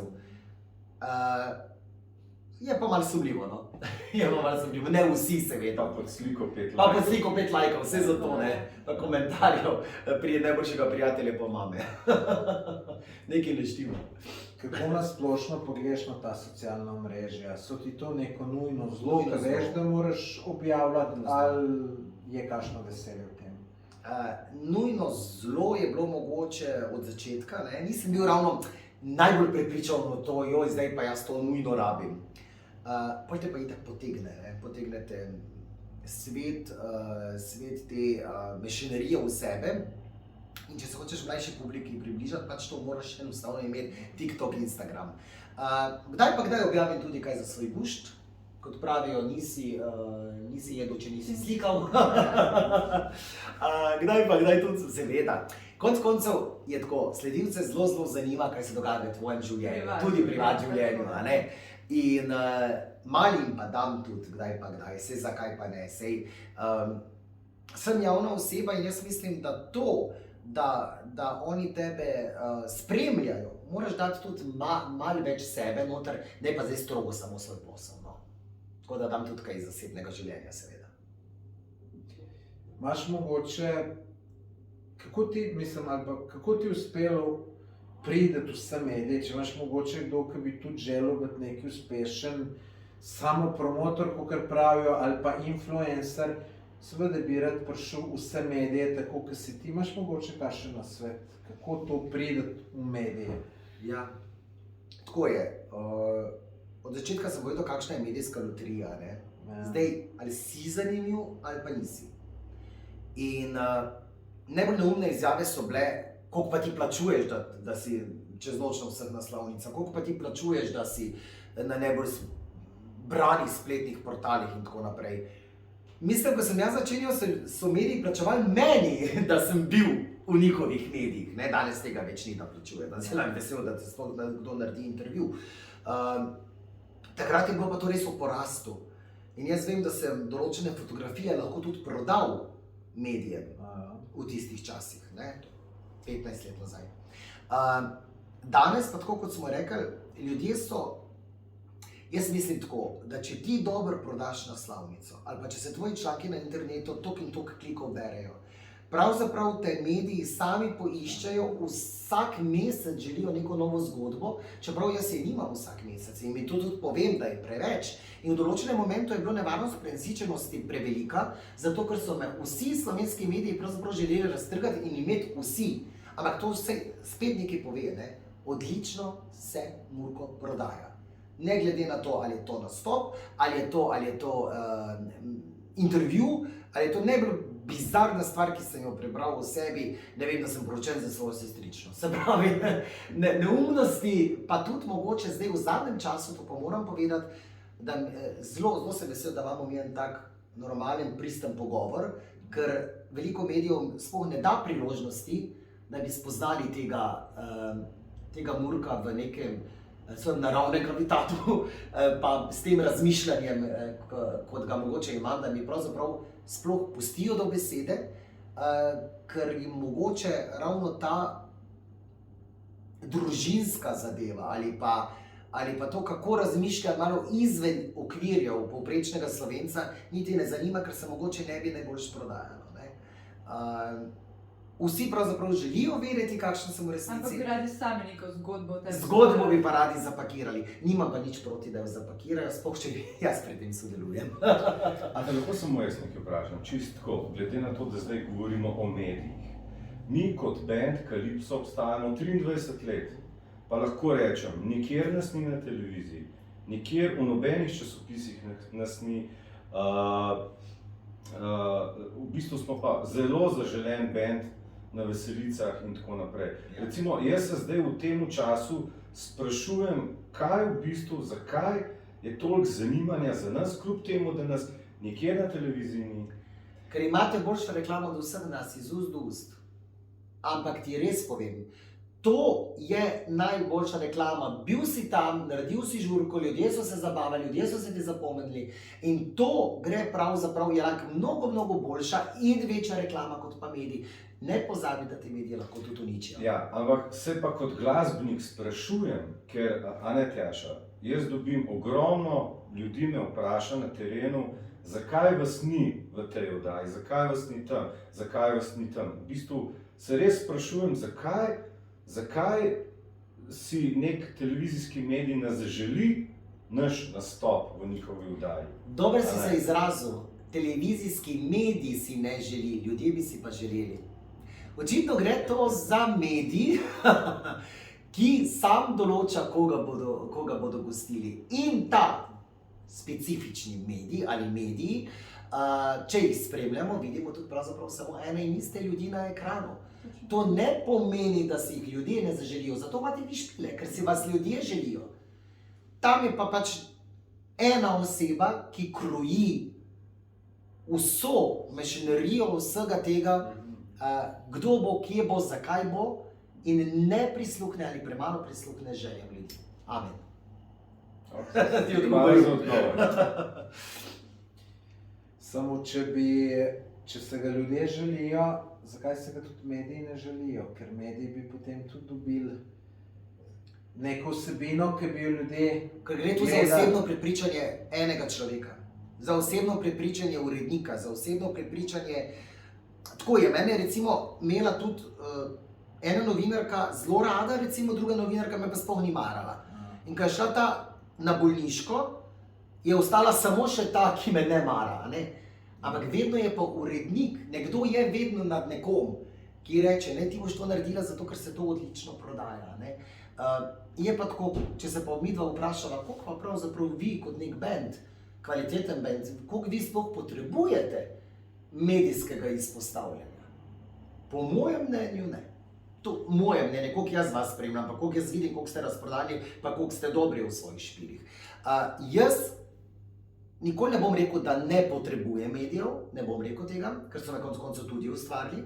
Je pa malo sumljivo, no. Je pa malo sumljivo, ne vsi seveda. Pa pod sliko 5 lajkov. Pa pod sliko 5 lajkov, vse zato, ne. Pa komentarjev, prije najboljšega prijatelja pa mame. Nekaj ne štima. Kako nasplošno pogledaš na ta socialna omrežja? So ti to neko nujno zlo, Nujno ki veš, zlo. da moraš objavljati, Nujno zlo. ali je kakšno veselje v tem? Nujno zelo je bilo mogoče od začetka, ne. Nisem bil ravno najbolj prepričan v to, joj, zdaj pa jaz to nujno rabim. Pol te pa itak potegne, ne. Potegnete svet te mašinerije v sebe. In če se hočeš mlajši publiki približati, pač to moraš enostavno imeti TikTok, Instagram. Kdaj pa kdaj objavim tudi kaj za svoj gušt, kot pravijo, nisi jedel, če nisi slikal. Kdaj pa kdaj tudi seveda. Konec koncev je tako, sledilce zelo zanima, kaj se dogaja v tvojem življenju, tudi privat življenju, a ne. In malim pa dam tudi, kdaj pa kdaj, sej zakaj pa ne, sej. Sem javna oseba in jaz mislim, da to, da oni tebe spremljajo, moraš dati tudi malo več sebe noter, ne pa zdaj strogo samo svoj posel, no. Tako da dam tudi kaj zasebnega življenja, seveda. Imaš mogoče, kako ti je uspelo priti vse medije, če imaš mogoče kdo, ki bi tudi želel biti neki uspešen, samo promotor, kakor pravijo, ali pa influencer, seveda bi rad prišel vse medije, tako kot si ti, imaš mogoče kakšen nasvet, kako to priti v medije? Ja, tako je. Od začetka sem povedal, kakšna je medijska loterija, ne. Ja. Zdaj, ali si zanimiv, ali pa nisi. In najbolj neumne izjave so bile, koliko pa ti plačuješ, da si čez noč na vseh naslovnicah, koliko pa ti plačuješ, da si na najbolj branih spletnih portalih in tako naprej. Mislim, ko sem jaz začenjal, so mediji plačevali meni, da sem bil v njihovih medijih. Ne, danes tega več ni, da plačuje. Danes sem vesel, da te sploh kdo naredi intervju. Takrat je bilo pa to res v porastu. In jaz vem, da sem določene fotografije lahko tudi prodal medijem v tistih časih, ne, 15 let nazaj. Danes pa tako, kot smo rekli, ljudje so, jaz mislim tako, da če ti dobro prodaš naslovnico, ali pa če se tvoji članki na internetu toliko in toliko klikov berejo, pravzaprav te mediji sami poiščejo, vsak mesec želijo neko novo zgodbo, čeprav jaz je nimam vsak mesec in mi to tudi povem, da je preveč. In v določenem momentu je bilo nevarnost prenasičenosti prevelika, zato ker so me vsi slovenski mediji pravzaprav želeli raztrgati in imeti vsi. Ampak to vse spet nekaj pove, ne? Odlično se Murko prodaja. Ne glede na to, ali je to nastop, ali je to intervju, ali je to najbolj bizarna stvar, ki sem jo prebral o sebi, ne vem, da sem poročen za svojo sestrično. Se pravi, neumnosti, pa tudi mogoče zdaj v zadnjem času, to pa moram povedati, da zelo sem vesel, da imamo mi en tak normalen, pristen pogovor, ker veliko medijev sploh ne da priložnosti, da bi spoznali tega Murka v nekem svojem naravnem habitatu, pa s tem razmišljanjem, kot ga mogoče imam, da mi pravzaprav sploh pustijo do besede, ker jim mogoče ravno ta družinska zadeva ali pa to, kako razmišlja malo izven okvirjev povprečnega Slovenca, niti ne zanima, ker se mogoče ne bi najboljš prodajalo, ne. vsi pravzaprav želijo vedeti, kakšne so v Ampak resnici. bi radi sami neko zgodbo o tebi. Zgodbo bi pa radi zapakirali. Nimam pa nič proti, da jo zapakirajo, sploh če jaz pri tem sodelujem. A da lahko samo jaz nekaj vprašam, čisto tako, glede na to, da zdaj govorimo o medijih. Mi kot band Kalipso obstajamo 23 let, pa lahko rečem, nikjer nas ni na televiziji, nikjer v nobenih časopisih nas ni. V bistvu smo pa zelo zaželen band na veselicah in tako naprej. Recimo, jaz se zdaj v tem času sprašujem, kaj v bistvu, zakaj je toliko zanimanja za nas, kljub temu, da nas nikjer na televiziji ni. Ker imate boljšo reklamo od vseh nas, iz ust do ust. Ampak ti res povem, to je najboljša reklama. Bil si tam, naredil si žurko, ljudje so se zabavali, ljudje so se ti zapomnili in to gre pravzaprav je mnogo boljša in večja reklama kot pa mediji. Ne pozabi, da te medije lahko tudi uničijo. Ja, ampak se pa kot glasbenik sprašujem, ker, a ne Tjaša, jaz dobim ogromno ljudi me vpraša na terenu, zakaj vas ni v tej oddaji, zakaj vas ni tam, zakaj vas ni tam. V bistvu se res sprašujem, zakaj si nek televizijski medij ne zaželi naš nastop v njihovi oddaji. Dober si se izrazil, televizijski mediji si ne želi, ljudje bi si pa želeli. Očitno gre to za medij, ki sam določa, koga bodo gostili. In ta specifični medij ali mediji, če jih spremljamo, vidimo tudi pravzaprav samo ene in iste ljudi na ekranu. To ne pomeni, da si jih ljudje ne zaželijo, zato imate vi špile, ker si vas ljudje želijo. Tam je pa pač ena oseba, ki kroji vso mašinerijo vsega tega, kdo bo, kje bo, zakaj bo in ne prisluhne ali premalo prisluhne željam ljudi. Amen. Hvala za odgovor. Samo če se ga ljudje želijo, zakaj se ga tudi mediji ne želijo? Ker mediji bi potem tudi dobili neko vsebino, ki bi jo ljudje... Ker gre tu za osebno prepričanje enega človeka, za osebno prepričanje urednika, za osebno prepričanje... Tako je, mene je recimo imela tudi ena novinarka zelo rada, recimo druga novinarka me pa sploh ni marala. In ko je šla ta na bolniško, je ostala samo še ta, ki me ne mara, ne? Ampak vedno je pa urednik, nekdo je vedno nad nekom, ki reče, ne, ti boš to naredila zato, ker se to odlično prodaja, ne? Je pa tako, če se pa midva vprašava, koliko pa pravzaprav vi kot nek band, kvaliteten band, koliko vi sploh potrebujete medijskega izpostavljanja? Po mojem mnenju ne. To moje mnenje, koliko jaz vas spremljam, pa koliko jaz vidim, koliko ste razprodani, pa koliko ste dobri v svojih špilih. Jaz nikoli ne bom rekel, da ne potrebujem medijev, ne bom rekel tega, ker so na koncu tudi ustvarili.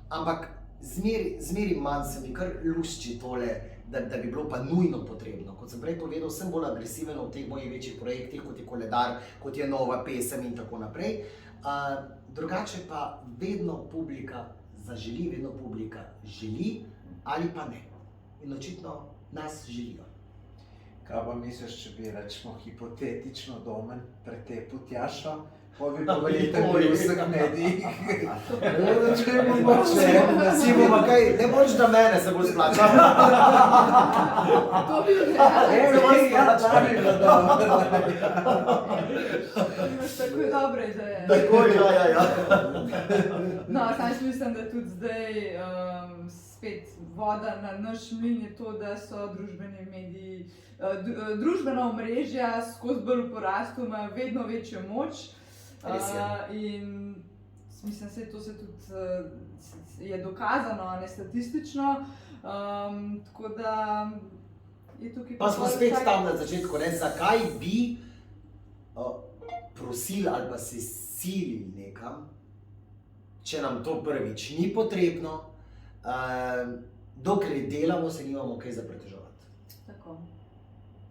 Ampak zmeri manj se mi kar lušči tole, da bi bilo pa nujno potrebno. Kot sem prej povedal, sem bolj agresiven v teh mojih večjih projektih, kot je Koledar, kot je Nova pesem in tako naprej. Drugače pa vedno publika zaželi, vedno publika želi ali pa ne. In očitno nas želijo. Kaj pa misliš, če bi rečemo hipotetično Domen pretepil Tjašo, pa bi pa verjetno bil v vseh medijih. Si bomo kaj, ne boš da mene se bolj splača. To bi bilo Imaš tako dobre ideje. Tako, ja. No, sam mislim, da tudi zdaj spet voda na naš mlin je to, da so družbeni mediji, družbena omrežja skozi bolj v porastu imajo vedno večjo moč. In mislim, to se tudi je dokazano, ne statistično, tako da je tukaj... Pa smo spet tam na začetku, ne, zakaj bi prosili ali pa se silili nekam, če nam to prvič ni potrebno, dokler delamo, se nimamo kaj za preteževati. Tako.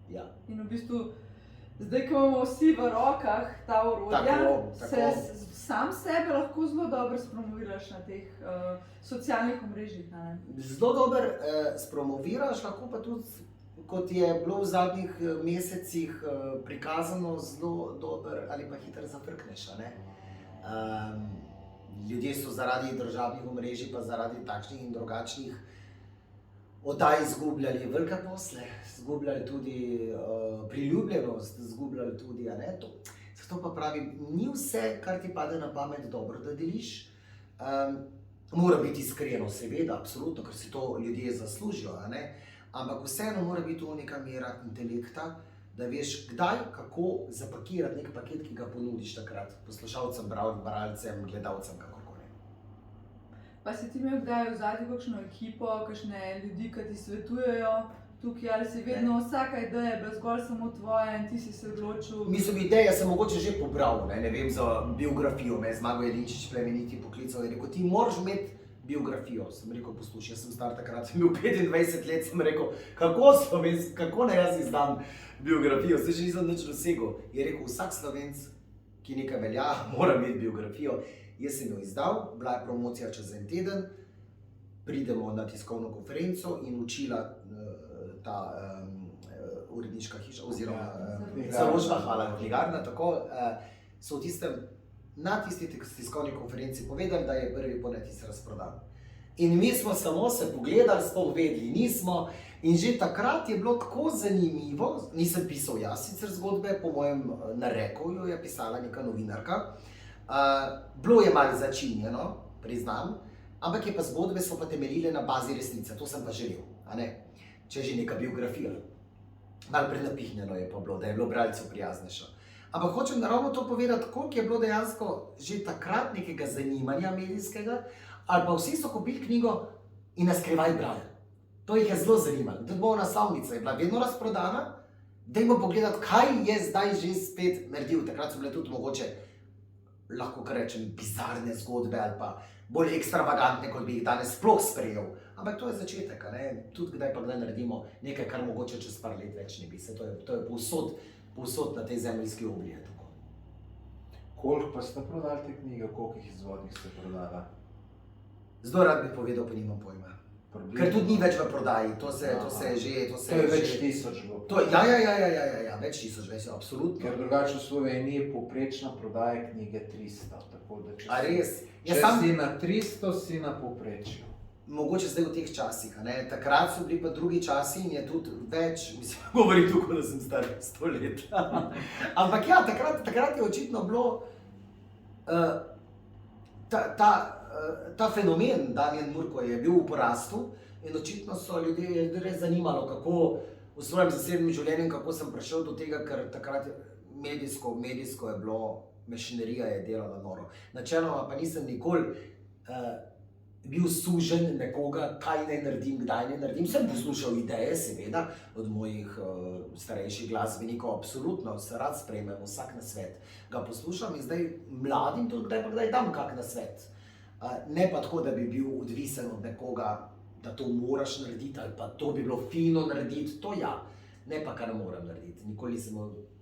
Ja. In v bistvu, zdaj, ko imamo vsi v rokah ta orodja, sam sebe lahko zelo dobro spromoviraš na teh socialnih omrežjih. Zelo dobro spromoviraš, lahko pa tudi, kot je bilo v zadnjih mesecih prikazano, zelo dober ali pa hitro zafrkneš. ljudje so zaradi državnih omrežij, pa zaradi takšnih in drugačnih oddaj izgubljali velike posle, izgubljali tudi priljubljenost, izgubljali tudi, a ne, to. Zato pa pravim, ni vse, kar ti pade na pamet, dobro, da deliš. Mora biti iskreno, seveda, absolutno, ker si to ljudje zaslužijo, a ne? Ampak vseeno mora biti tu neka mera intelekta, da veš, kdaj, kako zapakirati nek paket, ki ga ponudiš takrat poslušalcem, bralcem, gledalcem, kakorkoli. Pa si ti imel kdaj vzeti kakšno ekipo, kakšne ljudi, ki ti svetujejo tukaj, ali si vedno vsaka ideja je bila zgolj samo tvoja in ti si se odločil? Mislim, ideje sem mogoče že pobral, ne vem, za biografijo, me je Zmago Jelinčič plemeniti poklical in rekel, ti moraš imeti biografijo. Sem rekel, poslušaj, jaz sem star takrat, sem bil 25 let, sem rekel, kako naj jaz izdam biografijo, se še nisem nič dosegel. Je rekel, vsak Slovenc, ki nekaj velja, mora imeti biografijo. Jaz sem jo izdal, bila je promocija čez en teden, pridemo na tiskovno konferenco in učila ta uredniška hiša, oziroma založba, hvala, knjigarna, tako, so na tisti tiskovni konferenci povedali, da je prvi ponetis razprodan. In mi smo samo se pogledali, sploh vedeli nismo, in že takrat je bilo tako zanimivo, nisem pisal jaz sicer zgodbe, po mojem nareku jo je pisala neka novinarka. Bilo je malo začinjeno, priznam, ampak je pa zgodbe so pa temeljile na bazi resnice, to sem pa želel, a ne? Če že neka biografija. Malo prenapihnjeno je pa bilo, da je bilo bralcu prijaznejše. Ampak hočem naravno to povedati, koliko je bilo dejansko že takrat nekega zanimanja medijskega, ali pa vsi so kupili knjigo in na skrivaj brali. To jih je zelo zanimalo. Tudi moja naslovnica je bila vedno razprodana, dajmo pogledati, kaj je zdaj že spet naredil. Takrat so bile tudi mogoče, lahko kar rečem, bizarne zgodbe ali pa bolj ekstravagantne, kot bi jih danes sploh sprejel. Ampak to je začetek, a ne? Tudi kdaj pa kdaj naredimo nekaj, kar mogoče čez par let več ne bi se. To je povsod na tej zemeljski obli. Koliko pa ste prodali te knjige, koliko jih izvodnih ste prodali? Zelo rad bi povedal, pa nimam pojma. Ker tudi ni več v prodaji, to se je že... To je več tisoč bilo. Ja, več tisoč, več, absolutno. Ker drugače v Sloveniji je povprečna prodaja knjige 300, tako da A res? Če si na 300, si na povprečju. Mogoče zdaj v teh časih, a ne? Takrat so bili pa drugi časi in je tudi več, mislim, govorim tukaj, da sem star 100 let. Ampak ja, takrat je očitno bilo ta fenomen Damjan Murko je bil v porastu in očitno so ljudje res zanimalo, kako v svojem zasebnem življenju, kako sem prišel do tega, ker takrat medijsko je bilo, mašinerija je delala noro. Načeloma pa nisem nikoli bil sužen nekoga, kaj naj naredim, kdaj naj naredim. Sem poslušal ideje, seveda, od mojih starejših glasbenikov, absolutno, se rad sprejmem vsak nasvet. Ga poslušam in zdaj mladim tudi kdaj dam kak nasvet. Ne pa tako, da bi bil odvisen od nekoga, da to moraš narediti ali pa to bi bilo fino narediti, to ja. Ne pa, kar ne moram narediti. Nikoli nisem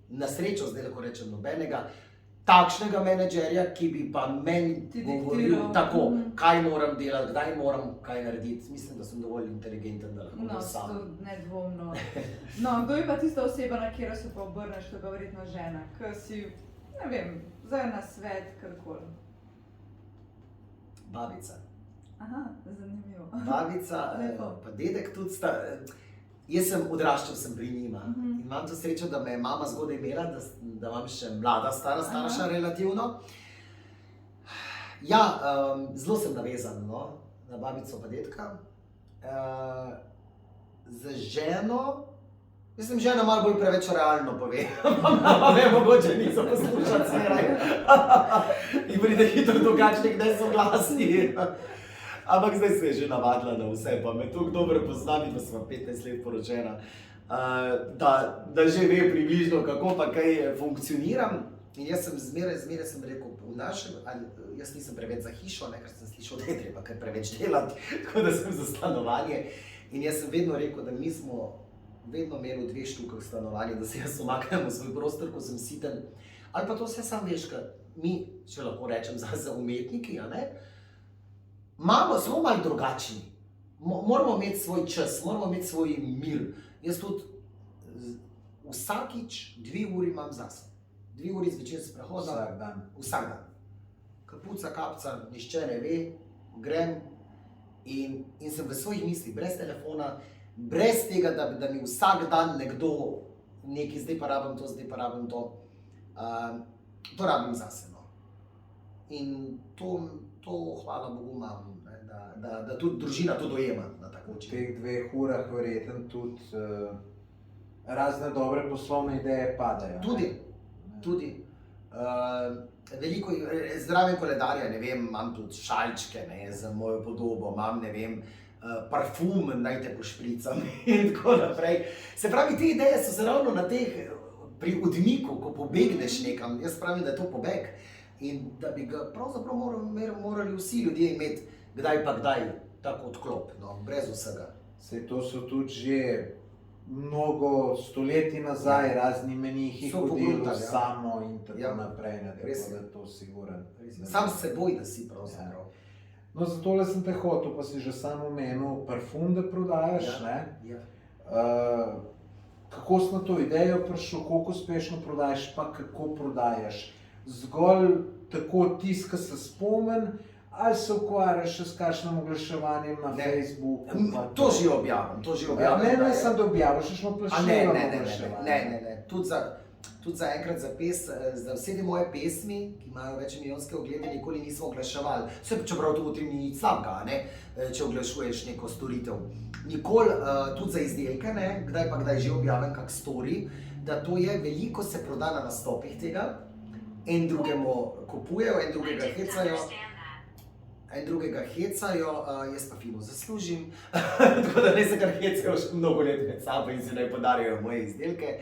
na srečo, zdaj lahko rečem, nobenega takšnega menedžerja, ki bi pa meni govoril tako, kaj moram delati, kdaj moram kaj narediti. Mislim, da sem dovolj inteligenten, da lahko sam. No, to nedvomno. No, kdo je pa tista oseba, na katero se pa obrneš, to je verjetno žena, ki si, ne vem, zdaj na svet, karkoli. Babica. Aha, zanimivo. Babica, pa dedek tudi sta... Jaz sem odraščal pri njima in imam to srečo, da me je mama zgodaj imela, da imam še mlada, starša relativno. Ja, zelo sem navezan na babico pa dedka. Za ženo, mislim, žena malo bolj preveč realno pove. Mama me mogoče niso poslušati smeraj. In pride hitro do kakšnih nesoglasij. Ampak zdaj se je že navadila na vse, pa me toliko dobro poznam, da sem 15 let poročena, da že ve približno, kako pa kaj funkcioniram. In jaz sem zmeraj sem rekel, jaz nisem preveč za hišo, ker sem slišal, da je treba kar preveč delati, tako da sem za stanovanje. In jaz sem vedno rekel, da mi smo vedno imeli v 2 štukah stanovanje, da se jaz umaknem v svoj prostor, ko sem siten. Ali pa to vse sam veš, ker mi, če lahko rečem, za umetniki, smo malo drugačni. Moramo imeti svoj čas, moramo imeti svoj mir. Jaz tudi vsakič 2 uri imam zase. 2 uri zvečer sprehoda. Vsak dan. Vsak dan. kapuca, kapca, nišče ne ve, grem in sem v svojih mislih, brez telefona, brez tega, da mi vsak dan nekdo nekaj, zdaj pa rabim to, zdaj pa rabim to. To rabim zase. No. In to, hvala Bogu, imam, ne, da tudi družina to dojema na tak V način. teh 2 urah verjetno tudi razne dobre poslovne ideje padajo. Tudi. Veliko zdrave koledarja, ne vem, imam tudi šalčke, ne, za mojo podobo, imam, ne vem, parfum, naj te pošpricam in tako naprej. Se pravi, te ideje so se ravno na teh, pri odmiku, ko pobegneš nekam, jaz pravim, da je to pobeg in da bi ga pravzaprav morali vsi ljudje imeti kdaj pa kdaj tako odklop, no, brez vsega. Saj to so tudi že mnogo stoletij nazaj razni menihi So hodili pogruntali, ja. samo in tako Ja. naprej, ne, Res tako je. da to siguren. Sam s seboj, da si pravzaprav. No, zatole sem te hotel, pa si že sam omenil parfum, da prodajaš, Ja. ne? Ja. Kako si na to idejo prišel, koliko uspešno prodajaš, pa kako prodajaš? Zgolj tako tiska se spomen, ali se ukvarjaš še s kakšnim oglaševanjem na Ne. Facebooku? pa To že objavim, to že Ja, objavim. ne, da ne, je- sem da objaviš, še smo A plačljivo ne. oglaševanje. Tudi za enkrat za vse te moje pesmi, ki imajo več milijonske oglede, nikoli nismo oglaševali. Čeprav to v tem ni nič slabega, ne? Če oglašuješ neko storitev. Nikoli, tudi za izdelke, ne? Kdaj pa kdaj že objavim kak story, da to je veliko se proda na nastopih tega, en drugemu kupujejo, en drugega hecajo. Jaz pa fino zaslužim, tako da ne se kar hecajo še mnogo let med sabo in si naj podarijo moje izdelke.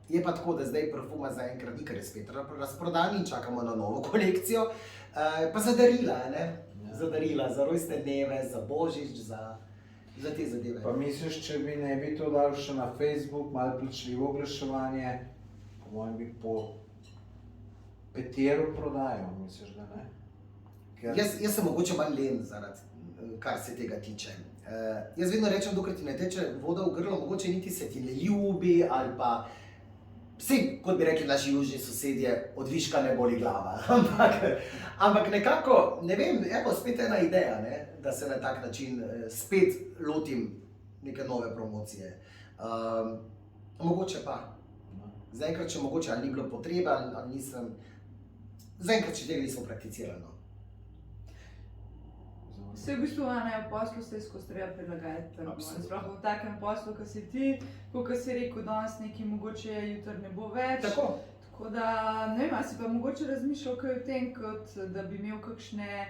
Je pa tako, da zdaj parfuma zaenkrat ni, ker je spet razprodan in čakamo na novo kolekcijo. Pa za darila, ne? Ja. Za darila, za rojstne dneve, za božič, za te zadeve. Pa misliš, če bi ne bi to dal še na Facebook, malo plačljivo oglaševanje, po mojem bi po petero prodajal, misliš, da ne? Jaz sem mogoče manj len, kar se tega tiče. Jaz vedno rečem, dokler ti ne teče voda v grlo, mogoče niti se ti ne ljubi ali pa vsi, kot bi rekli naši južni sosedje, od viška ne boli glava. Ampak nekako, ne vem, evo spet ena ideja, ne, da se na tak način spet lotim neke nove promocije. Mogoče pa. Zaenkrat še mogoče ali ni bilo potrebe ali nisem. Zaenkrat še tega nismo prakticirali. No. Vse v bistvu v poslu se skozi treba prilagajati trgu. Absolutno. Sploh v takem poslu, kot si ti, kot si rekel, danes nekaj mogoče jutri ne bo več. Tako. Tako da, ne vem, a si pa mogoče razmišljal kaj o tem, kot da bi imel kakšne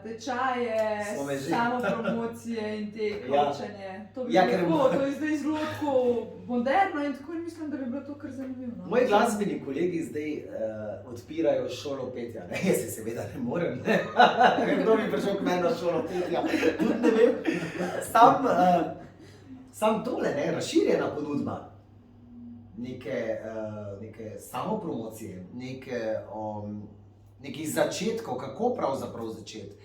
tečaje, Smo me že. samopromocije in te Ja. coachanje. To bi Ja, bilo ker- tako, to je zdaj zelo tako moderno in tako in mislim, da bi bilo to kar zanimivo. No? Moji glasbeni kolegi zdaj odpirajo šolo petja. Ne? Jaz se seveda ne morem. Ne? Kdo bi prišel k meni na šolo petja? Tudi ne vem. Sam tole, ne? Razširjena ponudba. Neke samopromocije, nekih začetkov, kako pravzaprav začeti.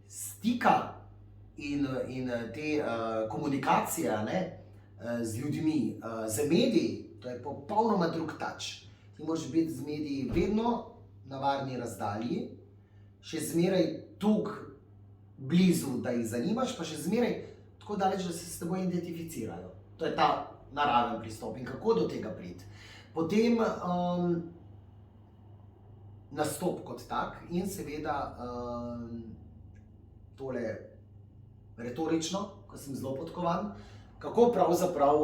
Stika in te komunikacije, ne? Z ljudmi, z mediji, to je popolnoma drug tač. Ti moraš biti z mediji vedno na varni razdalji, še zmeraj tukaj blizu, da jih zanimaš, pa še zmeraj tako daleč, da se s teboj identificirajo. To je ta naraven pristop in kako do tega priti. Potem nastop kot tak in seveda tole retorično, ko sem zelo podkovan, kako pravzaprav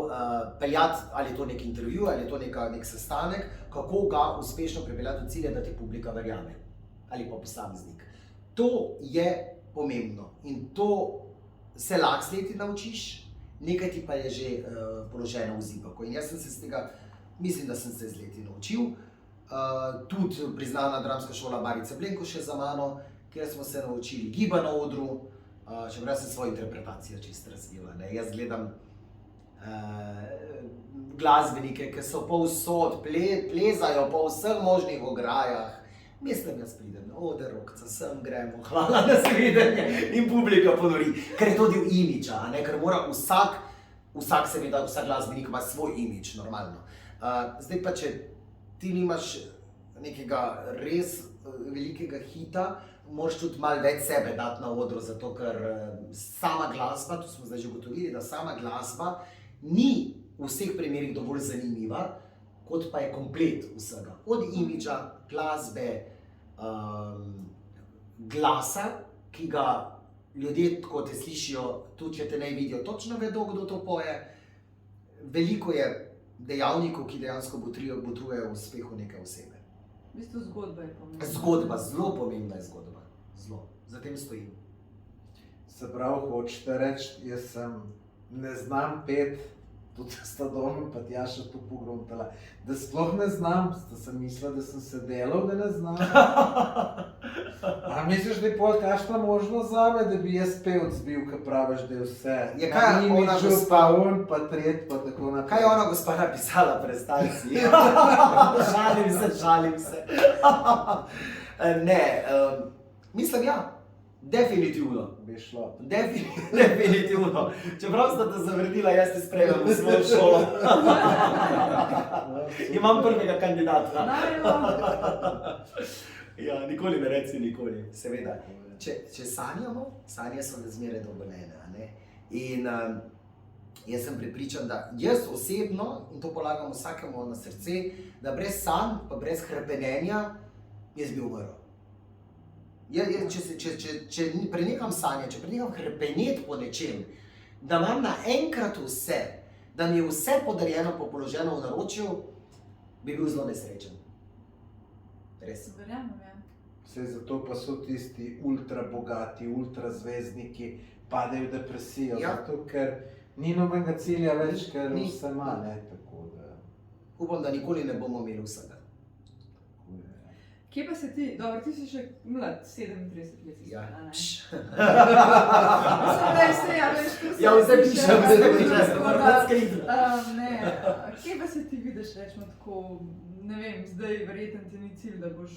peljati, ali je to nek intervju, ali je to nek sestanek, kako ga uspešno pripeljati do cilja, da ti publika verjame, ali pa posameznik. To je pomembno in to se lahko z leti naučiš, nekaj ti pa je že položeno v zibelko. In jaz sem se z tega, mislim, da sem se z leti naučil. Tudi priznana dramska šola Barice Blenko še za mano, kjer smo se naučili giba na odru, čeprav sem svojo interpretacijo čisto razvila. Ne. Jaz gledam glasbenike, ki so povsod, plezajo po vseh možnih ograjah. Mislim, jaz pridem na oder, rokca, sem, gremo, hvala, nasvidenje in publika ponori. Ker je to del imidža, ne, ker mora vsak seveda, vsak glasbenik ima svoj imidž, normalno. Zdaj pa, če ti nimaš nekega res velikega hita, moraš tudi malo več sebe dati na odru, zato ker sama glasba, to smo zdaj že ugotovili, da sama glasba ni v vseh primerih dovolj zanimiva, kot pa je komplet vsega. Od imidža, glasbe, glasa, ki ga ljudje, ko te slišijo, tudi če te ne vidijo, točno vedo, kdo to poje. Veliko je dejavnikov, ki dejansko botrujejo uspehu neke osebe. V bistvu zgodba je pomembna. Zgodba, zelo pomembna je zgodba. Zelo. Za tem stojim. Se pravi, hočete reči, jaz ne znam pet, tudi sta doma, pa Tjaša tu pogruntala, da sploh ne znam, sta se mislila, da sem se delal, da ne znam. A misliš, da je pol kakšna možnost zame, da bi jaz pevc bil, ko praviš, da je vse? Je kaj na ona imidžu, gospa- pa on, pa tret, pa tako naprej. Kaj je ona gospa napisala pred stanci? Šalim se. Ne, mislim ja, definitivno. Bi šlo. Definitivno. Čeprav sta te zavrdila, jaz te sprejemam v svojo šolo. Imam prvega kandidata. Ja, nikoli ne reci nikoli, seveda. Če sanjamo, sanje so zmeraj dovoljene, a ne? In jaz sem prepričan, da jaz osebno, in to polagam vsakemu na srce, da brez sanj, pa brez hrepenenja, jaz bi umrl. Če preneham sanje, če preneham hrepeneti po nečem, da imam naenkrat vse, da mi je vse podarjeno, položeno v naročju, bi bil zelo nesrečen. Res. Verjamem, ja. Vse zato pa so tisti ultra bogati, ultra zvezdniki, padejo v depresijo, Ja. zato ker ni nobenega cilja več, ker Ni. vse ima, ne, tako da. Upam, da nikoli ne bomo imeli vsega. tako je. Kje pa se ti, dobro, ti si še mlad, 37 let si Ja. stara, ne? Pš. Mislim, da je vse, ja, veš, to se Ja, vse pišem, vse tako pišem, da, moram skriti. ne, kje pa se ti vidiš, rečemo tako, ne vem, zdaj verjetno ti ni cilj, da boš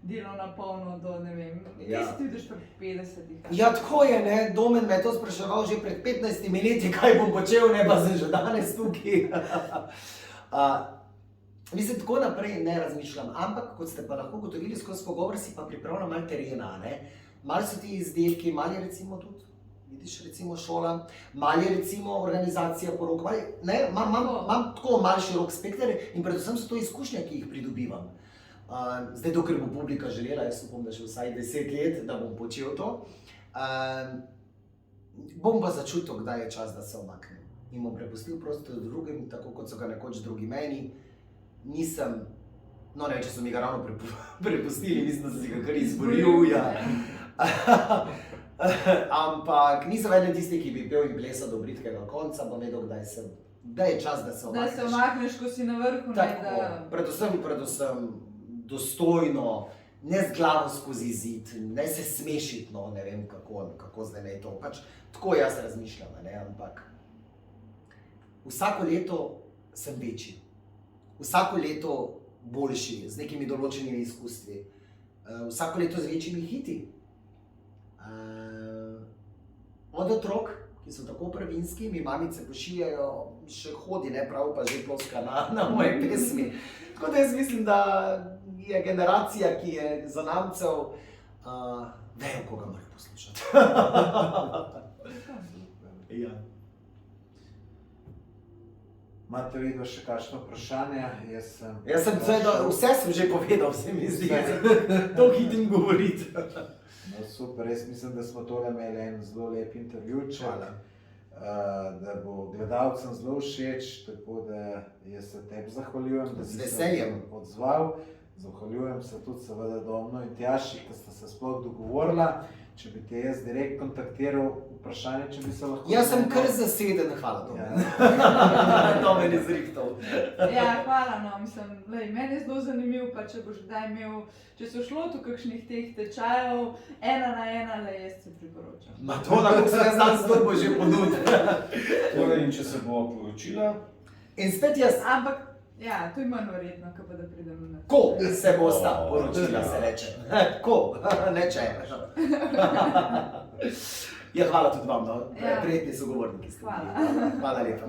delal na polno do, ne vem, kje Ja. se ti vidiš pri 50-ih? Ja, tako je, ne? Domen me je to spraševal že pred 15 leti, kaj bom počel, ne pa sem že danes tukaj. Mislim, tako naprej ne razmišljam, ampak kot ste pa lahko ugotovili skozi pogovor, si pa pripravljam malo terena, ne? Malo so ti izdelki, malo je recimo tudi, vidiš, recimo šola, malo je recimo organizacija porok, imam tako malo širok spekter in predvsem so to izkušnje, ki jih pridobivam. Zdaj, dokler bo publika želela, jaz upam, da še vsaj 10 let, da bom počel to. Bom pa začutil, kdaj je čas, da se omaknem. In bom prepustil prostor drugim, tako kot so ga nekoč drugi meni. Nisem, no ne, če so mi ga ravno prepustili, mislim, da sem si ga kar izboril. Ja. Ampak nisem eden tisti, ki bi pel in plesal do bridkega konca, bom vedel, kdaj je čas, da se Da omakneš. se omakneš, ko si na vrhu, ne, Tako, da... predvsem dostojno, ne z glavo skozi zid, ne se smešiti, no, ne vem kako zdaj naj to. Pač tako jaz razmišljam, ne, ampak vsako leto sem večji, vsako leto boljši, z nekimi določenimi izkustvi, vsako leto z večjimi hiti. Od otrok, ki so tako prvinski, mi mamice pošiljajo, še hodi, ne prav pa že ploska na moje pesmi. Tako da jaz mislim, da je generacija, ki je zanamcev, vejo, koga morajo poslušati. Ja. Imate vidva še kakšno vprašanje? Jaz sem vse sem že povedal, se mi zdi, to hitim govoriti. No, super, jaz mislim, da smo tole imeli en zelo lep intervjuček. Hvala. Da bo gledalcem zelo všeč, tako da jaz se tebi zahvaljujem, da si Z veseljem. se odzval. Zahvaljujem se tudi seveda Domno in Tjaši, ki sta se sploh dogovorila. Če bi te jaz direkt kontaktiral, vprašanje, če bi se lahko... Jaz sem kar zaseden, hvala Domen. Domen je zrihtal. Ja, hvala, no, mislim, lej, meni je zelo zanimivo, pa če boš kdaj imel, če so šlo tu kakšnih teh tečajev, 1 na 1, le jaz se priporočam. Ma to, da bom se jaz dan zgodbo že ponudil. Torej, in če se bo poročila, In spet jaz, Ampak, ja, to je manj verjetno, kot pa da pridem na... ko se bosta poročila, se reče. Ko, ne če. Ja, hvala tudi vam, no. Ja. Prijetni sogovorniki ste. Hvala. Hvala lepa.